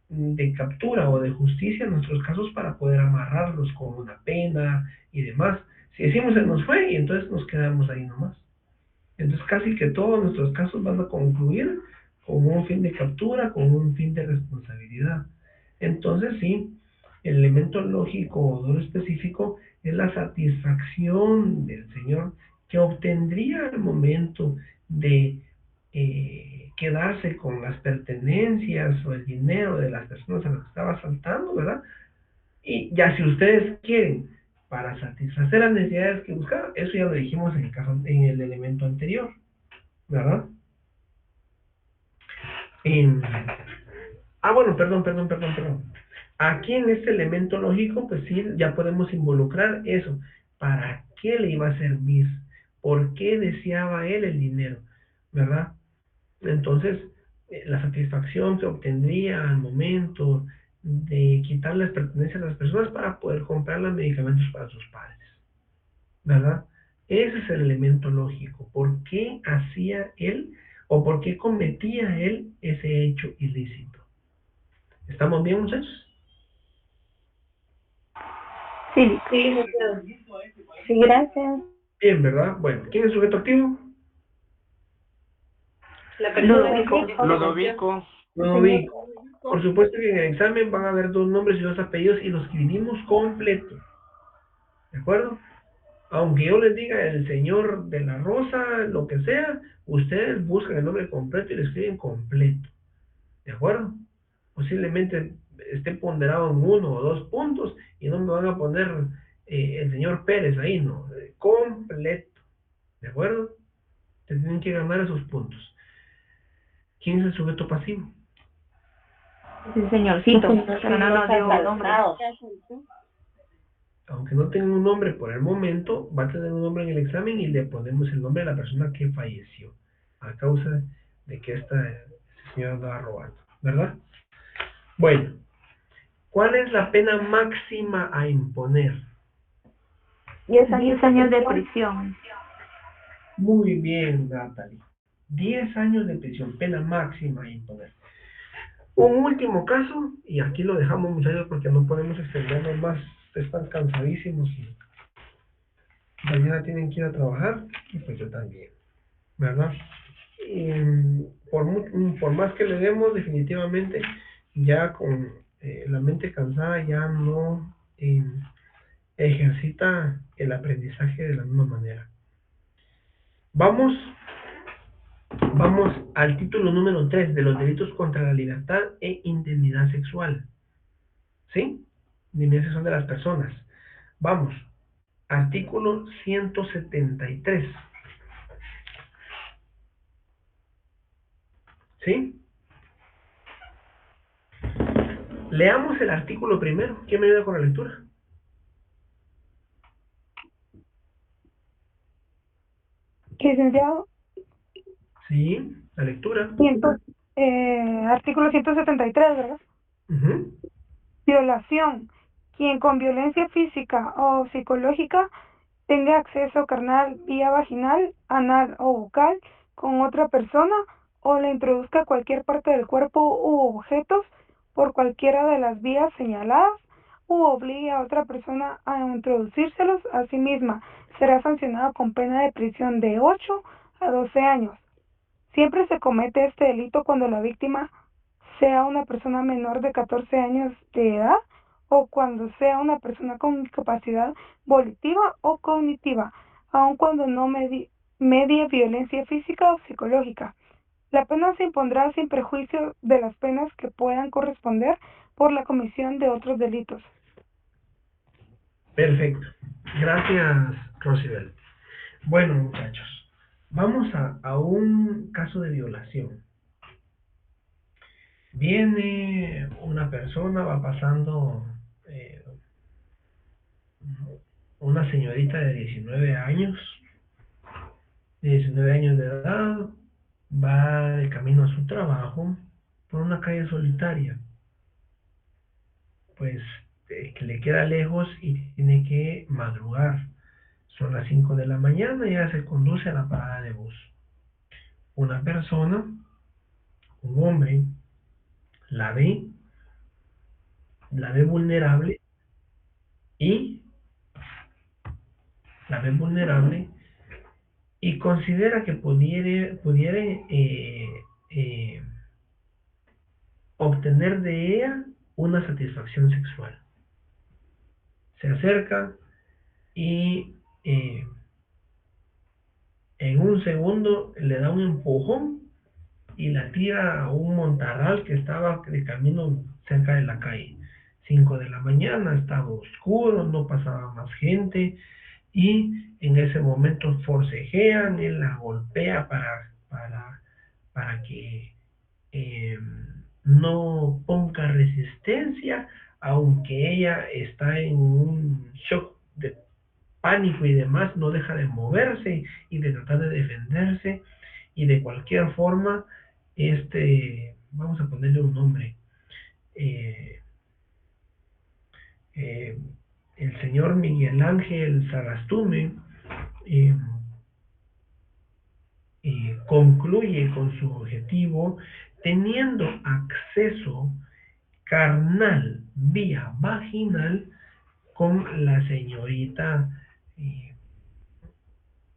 de captura o de justicia en nuestros casos para poder amarrarlos con una pena y demás. Si decimos se nos fue y entonces nos quedamos ahí nomás. Entonces casi que todos nuestros casos van a concluir con un fin de captura, con un fin de responsabilidad. Entonces sí, el elemento lógico o dolo específico es la satisfacción del Señor que obtendría al momento de quedarse con las pertenencias o el dinero de las personas a las que estaba asaltando, ¿verdad? Y ya si ustedes quieren, para satisfacer las necesidades que buscaban, eso ya lo dijimos en el elemento anterior, ¿verdad? Bueno, perdón. Aquí en este elemento lógico, pues sí, ya podemos involucrar eso. ¿Para qué le iba a servir? ¿Por qué deseaba él el dinero? ¿Verdad? Entonces, la satisfacción que obtendría al momento de quitar las pertenencias a las personas para poder comprar los medicamentos para sus padres. ¿Verdad? Ese es el elemento lógico. ¿Por qué hacía él o por qué cometía él ese hecho ilícito? ¿Estamos bien, muchachos? Sí, sí, gracias. Bien, ¿verdad? Bueno, ¿quién es el sujeto activo? La persona Ludovico. Por supuesto que en el examen van a haber 2 nombres y 2 apellidos y los escribimos completo. ¿De acuerdo? Aunque yo les diga el señor de la Rosa, lo que sea, ustedes buscan el nombre completo y lo escriben completo. ¿De acuerdo? Posiblemente esté ponderado en 1 o 2 puntos y no me van a poner el señor Pérez ahí, no. Completo. ¿De acuerdo? Te tienen que ganar esos puntos. ¿Quién es el sujeto pasivo? Sí, señorcito, pero no nos dio un nombre. Aunque no tenga un nombre por el momento, va a tener un nombre en el examen y le ponemos el nombre de la persona que falleció a causa de que este señor andaba robando, ¿verdad? Bueno, ¿cuál es la pena máxima a imponer? 10 años de prisión. Muy bien, Natalie. 10 años de prisión, pena máxima a imponer. Un último caso, y aquí lo dejamos, muchachos, porque no podemos extendernos más. Están cansadísimos y mañana tienen que ir a trabajar, y pues yo también, ¿verdad? Por más que le demos, definitivamente, ya con la mente cansada, ya no ejercita el aprendizaje de la misma manera. Vamos al título número 3 de los delitos contra la libertad e indemnidad sexual. ¿Sí? Indemnidad sexual de las personas. Vamos, artículo 173. ¿Sí? Leamos el artículo primero. ¿Quién me ayuda con la lectura? Licenciado, Sí, la lectura. artículo 173, ¿verdad? Ujú. Violación. Quien con violencia física o psicológica tenga acceso carnal vía vaginal, anal o bucal con otra persona o le introduzca cualquier parte del cuerpo u objetos por cualquiera de las vías señaladas u obligue a otra persona a introducírselos a sí misma, será sancionado con pena de prisión de 8 a 12 años. Siempre se comete este delito cuando la víctima sea una persona menor de 14 años de edad o cuando sea una persona con discapacidad volitiva o cognitiva, aun cuando no medie violencia física o psicológica. La pena se impondrá sin perjuicio de las penas que puedan corresponder por la comisión de otros delitos. Perfecto. Gracias, Rosibel. Bueno, muchachos, vamos a un caso de violación. Viene una persona, va pasando una señorita de 19 años, de edad, va de camino a su trabajo por una calle solitaria. Pues que le queda lejos y tiene que madrugar. Son las 5 de la mañana y ella se conduce a la parada de bus. Una persona, un hombre, la ve vulnerable y considera que pudiera obtener de ella una satisfacción sexual. Se acerca y en un segundo le da un empujón y la tira a un montarral que estaba de camino cerca de la calle. 5 de la mañana, estaba oscuro, no pasaba más gente y en ese momento forcejean, él la golpea para que no ponga resistencia, aunque ella está en un shock de pánico y demás, no deja de moverse y de tratar de defenderse y de cualquier forma, vamos a ponerle un nombre, eh, eh, el señor Miguel Ángel Sagastume eh, concluye con su objetivo teniendo acceso carnal vía vaginal con la señorita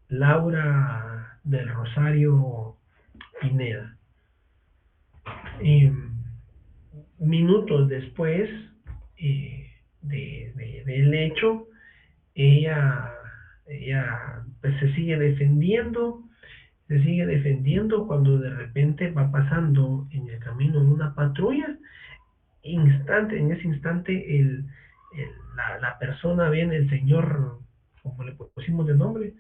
Laura del Rosario Pineda. Minutos después del hecho, ella pues, se sigue defendiendo cuando de repente va pasando en el camino una patrulla. En ese instante la persona viene, el señor, como le pusimos de nombre,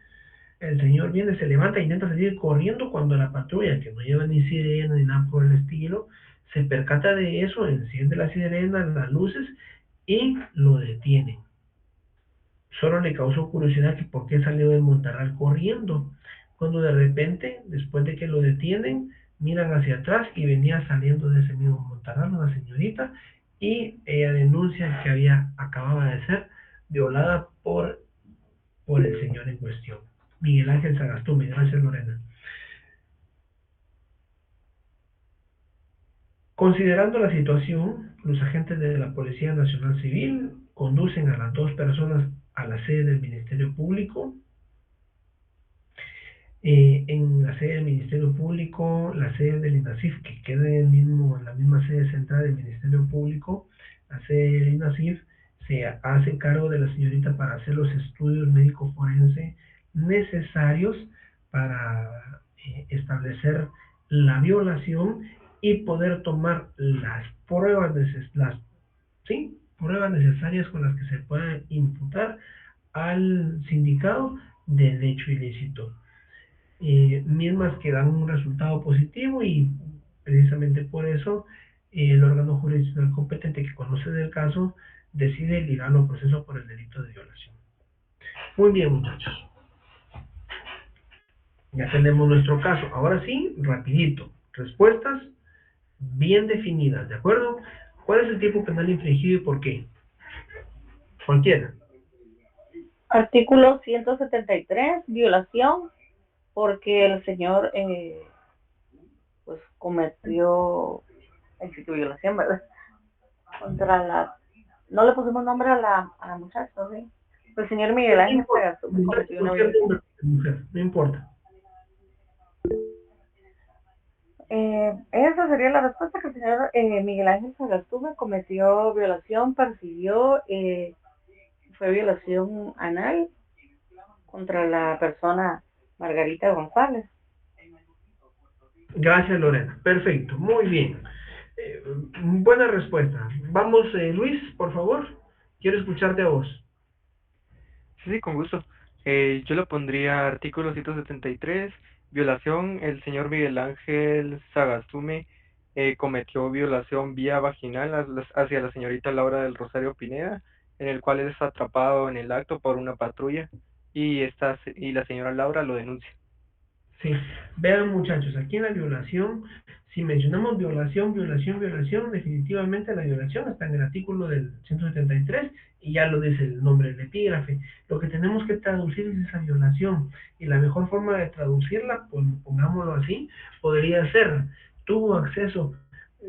el señor viene, se levanta e intenta salir corriendo cuando la patrulla, que no lleva ni sirena ni nada por el estilo, se percata de eso, enciende la sirena, las luces y lo detienen. Solo le causó curiosidad que por qué salió del montarral corriendo, cuando de repente, después de que lo detienen, miran hacia atrás y venía saliendo de ese mismo montarral una señorita y ella denuncia que acababa de ser violada por el señor en cuestión. Miguel Ángel Sagastume. Gracias, Lorena. Considerando la situación, los agentes de la Policía Nacional Civil conducen a las dos personas a la sede del Ministerio Público. En la sede del Ministerio Público, la sede del INASIF, que queda en la misma sede central del Ministerio Público, la sede del INASIF se hace cargo de la señorita para hacer los estudios médicos forenses necesarios para establecer la violación y poder tomar las pruebas, pruebas necesarias con las que se pueda imputar al sindicado del hecho ilícito. Mismas que dan un resultado positivo y precisamente por eso el órgano jurisdiccional competente que conoce del caso decide ligar los procesos por el delito de violación. Muy bien, muchachos. Ya tenemos nuestro caso. Ahora sí, rapidito. Respuestas bien definidas, ¿de acuerdo? ¿Cuál es el tipo penal infringido y por qué? Cualquiera. Artículo 173, violación, porque el señor pues cometió violación, ¿verdad? Contra la... No le pusimos nombre a la muchacha, ¿sí? El señor Miguel Ángel Sagastume cometió una violación. No importa. Esa sería la respuesta, que el señor Miguel Ángel Sagastume cometió violación, persiguió, fue violación anal contra la persona Margarita González. Gracias, Lorena. Perfecto, muy bien. Buena respuesta. Vamos, Luis, por favor. Quiero escucharte a vos. Sí, con gusto. Yo lo pondría artículo 173, violación. El señor Miguel Ángel Sagastume cometió violación vía vaginal hacia la señorita Laura del Rosario Pineda, en el cual es atrapado en el acto por una patrulla y la señora Laura lo denuncia. Sí, vean muchachos, aquí en la violación, si mencionamos violación, definitivamente la violación está en el artículo del 173 y ya lo dice el nombre del epígrafe. Lo que tenemos que traducir es esa violación y la mejor forma de traducirla, pues pongámoslo así, podría ser: tuvo acceso,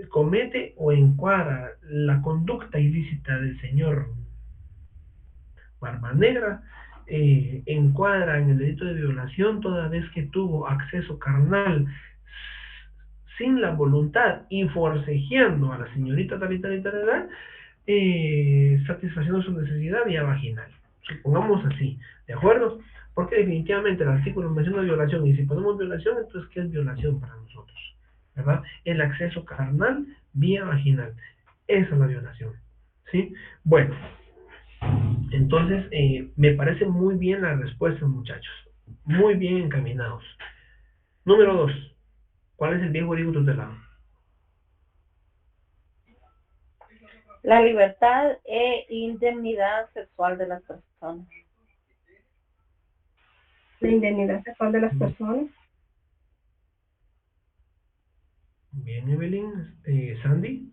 comete o encuadra la conducta ilícita del señor Barba Negra, encuadra en el delito de violación toda vez que tuvo acceso carnal sin la voluntad y forcejeando a la señorita tal y tal y tal, satisfaciendo su necesidad vía vaginal. Supongamos así, ¿de acuerdo? Porque definitivamente el artículo menciona violación y si ponemos violación, entonces ¿qué es violación para nosotros? ¿Verdad? El acceso carnal vía vaginal. Esa es la violación. ¿Sí? Bueno, entonces, me parece muy bien la respuesta, muchachos. Muy bien encaminados. Número 2. ¿Cuál es el bien jurídico tutelado? La libertad e indemnidad sexual de las personas. La indemnidad sexual de las personas. Bien, Evelyn. Sandy.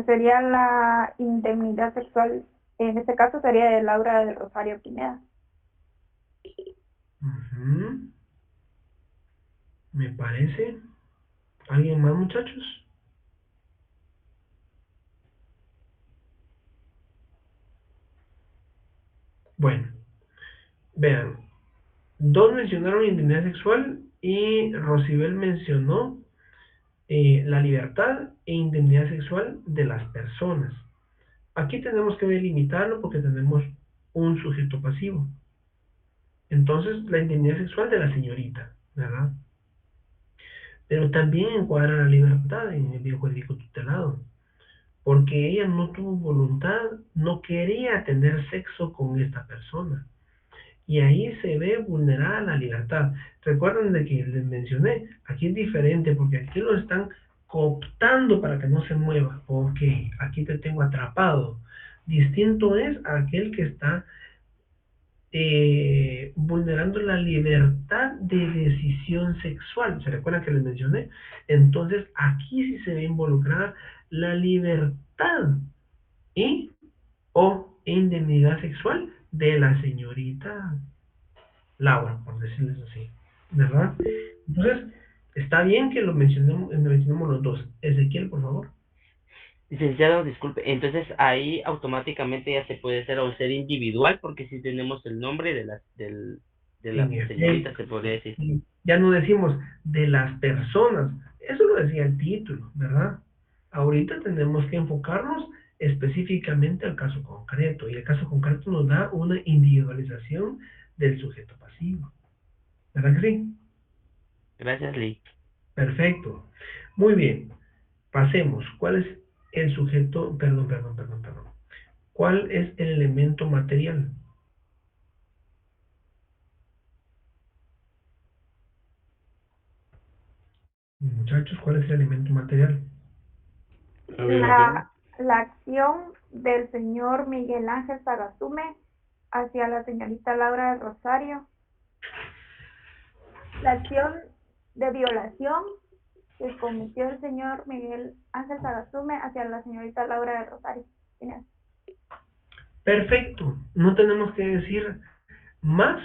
Sería la indemnidad sexual, en este caso sería de Laura del Rosario Pineda. Me parece. ¿Alguien más, muchachos? Bueno, vean. Dos mencionaron indemnidad sexual y Rosibel mencionó la libertad e indemnidad sexual de las personas. Aquí tenemos que delimitarlo porque tenemos un sujeto pasivo. Entonces, la indemnidad sexual de la señorita, ¿verdad? Pero también encuadra la libertad en el bien jurídico tutelado, porque ella no tuvo voluntad, no quería tener sexo con esta persona. Y ahí se ve vulnerada la libertad. Recuerden de que les mencioné, aquí es diferente porque aquí lo están cooptando para que no se mueva. Ok, aquí te tengo atrapado. Distinto es aquel que está vulnerando la libertad de decisión sexual. ¿Se recuerdan que les mencioné? Entonces aquí sí se ve involucrada la libertad y o indemnidad sexual de la señorita Laura, por decirles así, ¿verdad? Entonces, está bien que lo mencionemos los dos. Ezequiel, por favor. Licenciado, disculpe, entonces ahí automáticamente ya se puede hacer o ser individual, porque si tenemos el nombre de la En señorita, efecto, se podría decir. ya no decimos de las personas, eso lo decía el título, ¿verdad? Ahorita tenemos que enfocarnos específicamente al caso concreto. Y el caso concreto nos da una individualización del sujeto pasivo. ¿Verdad que sí? Gracias, Lee. Perfecto. Muy bien. Pasemos. ¿Cuál es el sujeto? Perdón. ¿Cuál es el elemento material? Muchachos, ¿cuál es el elemento material? La acción del señor Miguel Ángel Sagastume hacia la señorita Laura del Rosario. La acción de violación que cometió el señor Miguel Ángel Sagastume hacia la señorita Laura del Rosario. Perfecto. No tenemos que decir más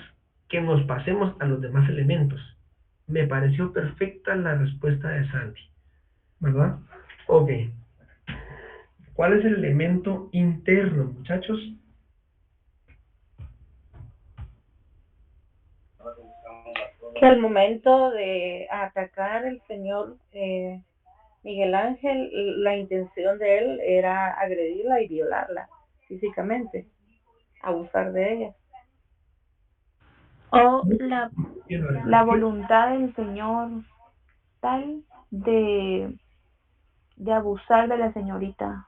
que nos pasemos a los demás elementos. Me pareció perfecta la respuesta de Santi, ¿verdad? Ok. ¿Cuál es el elemento interno, muchachos? Que al momento de atacar el señor Miguel Ángel, la intención de él era agredirla y violarla físicamente, abusar de ella. O la voluntad del señor tal de abusar de la señorita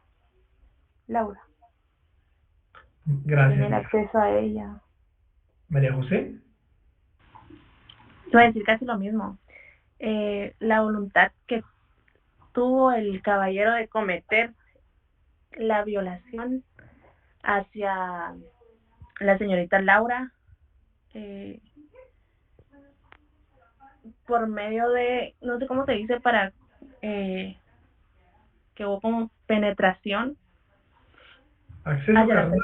Laura. Gracias. Tener acceso a ella. María José. Iba a decir casi lo mismo. La voluntad que tuvo el caballero de cometer la violación hacia la señorita Laura por medio de, no sé cómo se dice, para que hubo como penetración. Acceso carnal.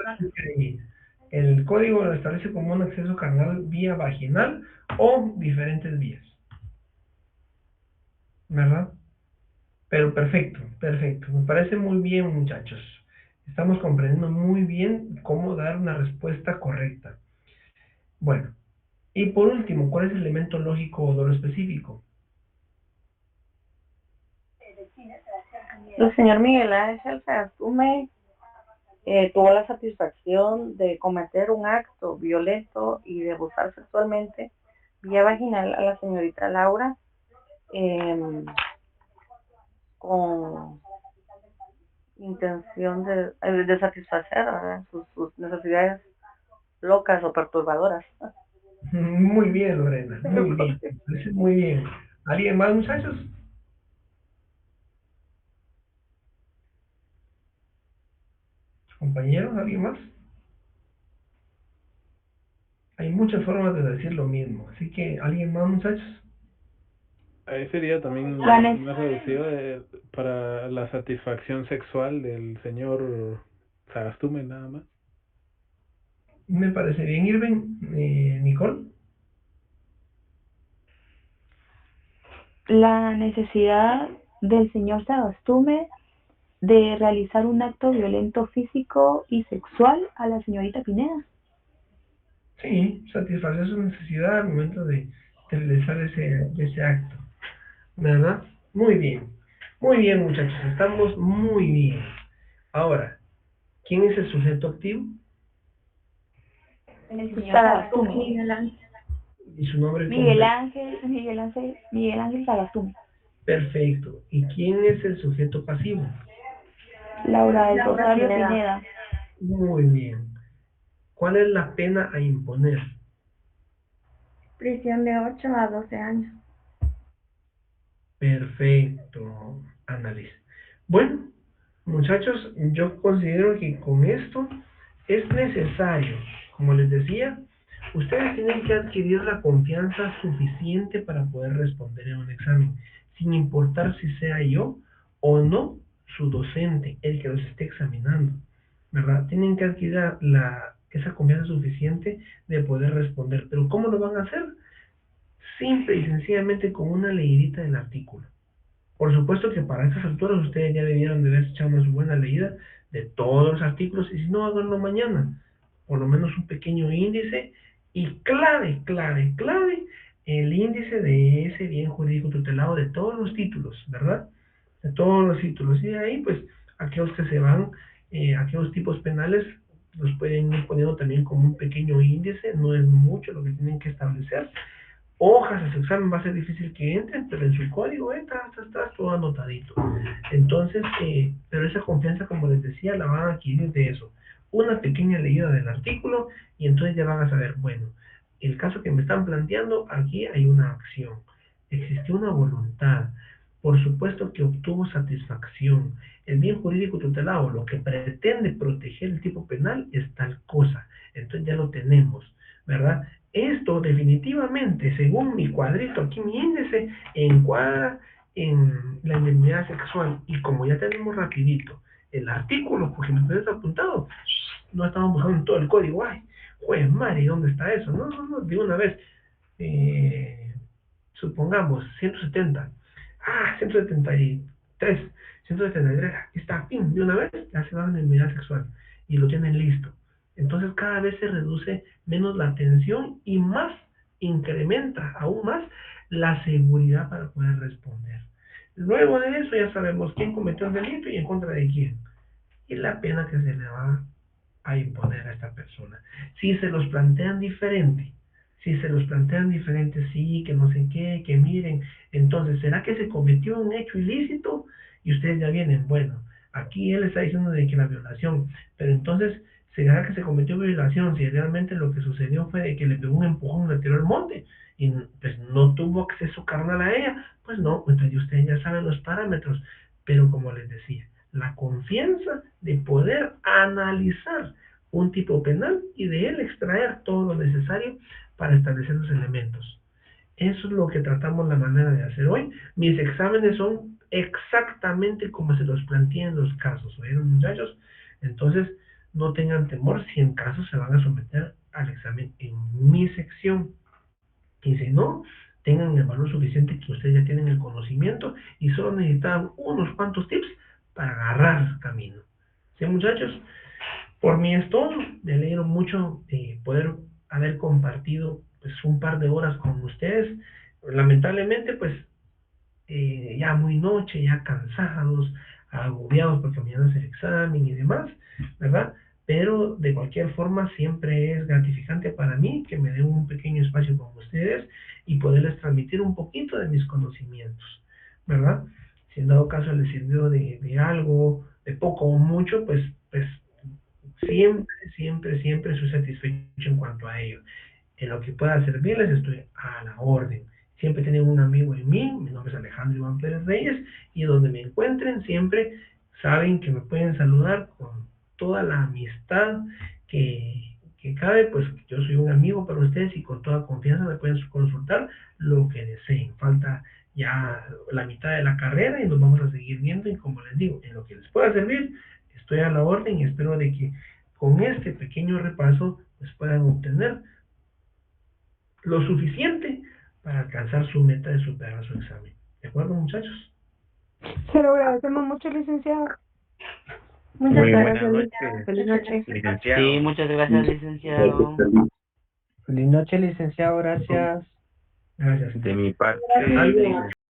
El código lo establece como un acceso carnal vía vaginal o diferentes vías. ¿Verdad? Pero perfecto. Me parece muy bien, muchachos. Estamos comprendiendo muy bien cómo dar una respuesta correcta. Bueno, y por último, ¿cuál es el elemento lógico o dolo específico? El señor Miguel Ángel Sagastume tuvo la satisfacción de cometer un acto violento y de abusar sexualmente vía vaginal a la señorita Laura con intención de satisfacer, ¿verdad?, sus necesidades locas o perturbadoras. Muy bien, Lorena, muy bien, muy bien. ¿Alguien más, muchachos? ¿Compañeros? ¿Alguien más? Hay muchas formas de decir lo mismo, así que ¿alguien más, muchachos? Ahí sería también La más reducido para la satisfacción sexual del señor Sagastume, nada más. Me parece bien, Irving. Nicole. La necesidad del señor Sagastume de realizar un acto violento físico y sexual a la señorita Pineda. Sí, satisfacer su necesidad al momento de realizar ese acto, ¿verdad? Muy bien, muchachos, estamos muy bien. Ahora, ¿quién es el sujeto activo? El señor Sagastume. ¿Y su nombre Miguel completo? Ángel Sagastume. Perfecto. ¿Y quién es el sujeto pasivo? Laura del Rosario Pineda. Muy bien. ¿Cuál es la pena a imponer? Prisión de 8 a 12 años. Perfecto, Annalise. Bueno, muchachos, yo considero que con esto es necesario, como les decía, ustedes tienen que adquirir la confianza suficiente para poder responder en un examen, sin importar si sea yo o no su docente, el que los esté examinando, ¿verdad? Tienen que adquirir esa confianza suficiente de poder responder. ¿Pero cómo lo van a hacer? Simple y sencillamente con una leidita del artículo. Por supuesto que para estas alturas ustedes ya debieron de haber echado una buena leída de todos los artículos, y si no, háganlo mañana. Por lo menos un pequeño índice y clave, el índice de ese bien jurídico tutelado de todos los títulos, ¿verdad? De todos los títulos. Y de ahí, pues, aquellos que se van aquellos tipos penales los pueden ir poniendo también como un pequeño índice, no es mucho lo que tienen que establecer. Hojas de su examen va a ser difícil que entren, pero en su código entra, está todo anotadito. Entonces, pero esa confianza, como les decía, la van a adquirir de eso. Una pequeña leída del artículo y entonces ya van a saber, bueno, el caso que me están planteando, aquí hay una acción. Existió una voluntad. Por supuesto que obtuvo satisfacción. El bien jurídico tutelado, lo que pretende proteger el tipo penal es tal cosa. Entonces ya lo tenemos, ¿verdad? Esto definitivamente, según mi cuadrito, aquí mi índice, encuadra en la indemnidad sexual. Y como ya tenemos rapidito el artículo, porque me tenés apuntado, no estamos buscando en todo el código. Ay, juez madre, ¿dónde está eso? No, de una vez. Supongamos 170. 173. 173. Aquí está, pin, de una vez, ya se va en la indemnidad sexual. Y lo tienen listo. Entonces cada vez se reduce menos la tensión y más incrementa aún más la seguridad para poder responder. Luego de eso ya sabemos quién cometió el delito y en contra de quién. Y la pena que se le va a imponer a esta persona. Si se los plantean diferente, sí, que no sé qué, que miren, entonces, ¿será que se cometió un hecho ilícito? Y ustedes ya vienen, bueno, aquí él está diciendo de que la violación, pero entonces, ¿será que se cometió violación si realmente lo que sucedió fue de que le pegó un empujón, le tiró al monte y pues no tuvo acceso carnal a ella? Pues no, entonces ustedes ya saben los parámetros, pero como les decía, la confianza de poder analizar un tipo penal y de él extraer todo lo necesario para establecer los elementos. Eso es lo que tratamos la manera de hacer hoy. Mis exámenes son exactamente como se los planteé en los casos, ¿oyeron, muchachos? Entonces, no tengan temor si en caso se van a someter al examen en mi sección. Y si no, tengan el valor suficiente que ustedes ya tienen el conocimiento y solo necesitan unos cuantos tips para agarrar camino. ¿Sí, muchachos? Por mí es todo. Me alegro mucho de poder haber compartido pues un par de horas con ustedes. Lamentablemente, pues ya muy noche, ya cansados, agobiados porque mañana es el examen y demás, ¿verdad? Pero de cualquier forma siempre es gratificante para mí que me den un pequeño espacio con ustedes y poderles transmitir un poquito de mis conocimientos, ¿verdad? Si en dado caso les sirvió de algo, de poco o mucho, pues siempre soy satisfecho en cuanto a ello. En lo que pueda servirles estoy a la orden. Siempre tienen un amigo en mí, mi nombre es Alejandro Iván Pérez Reyes, y donde me encuentren siempre saben que me pueden saludar con toda la amistad que cabe, pues yo soy un amigo para ustedes y con toda confianza me pueden consultar lo que deseen. Falta ya la mitad de la carrera y nos vamos a seguir viendo y como les digo, en lo que les pueda servir, estoy a la orden y espero de que con este pequeño repaso pues puedan obtener lo suficiente para alcanzar su meta de superar su examen. ¿De acuerdo, muchachos? Se lo agradecemos mucho, licenciado. Muchas Muy gracias, buenas noches, licenciado. Feliz noche. licenciado. Sí, muchas gracias, licenciado. Feliz noche, licenciado, gracias. Gracias. De mi parte, Gracias. licenciado.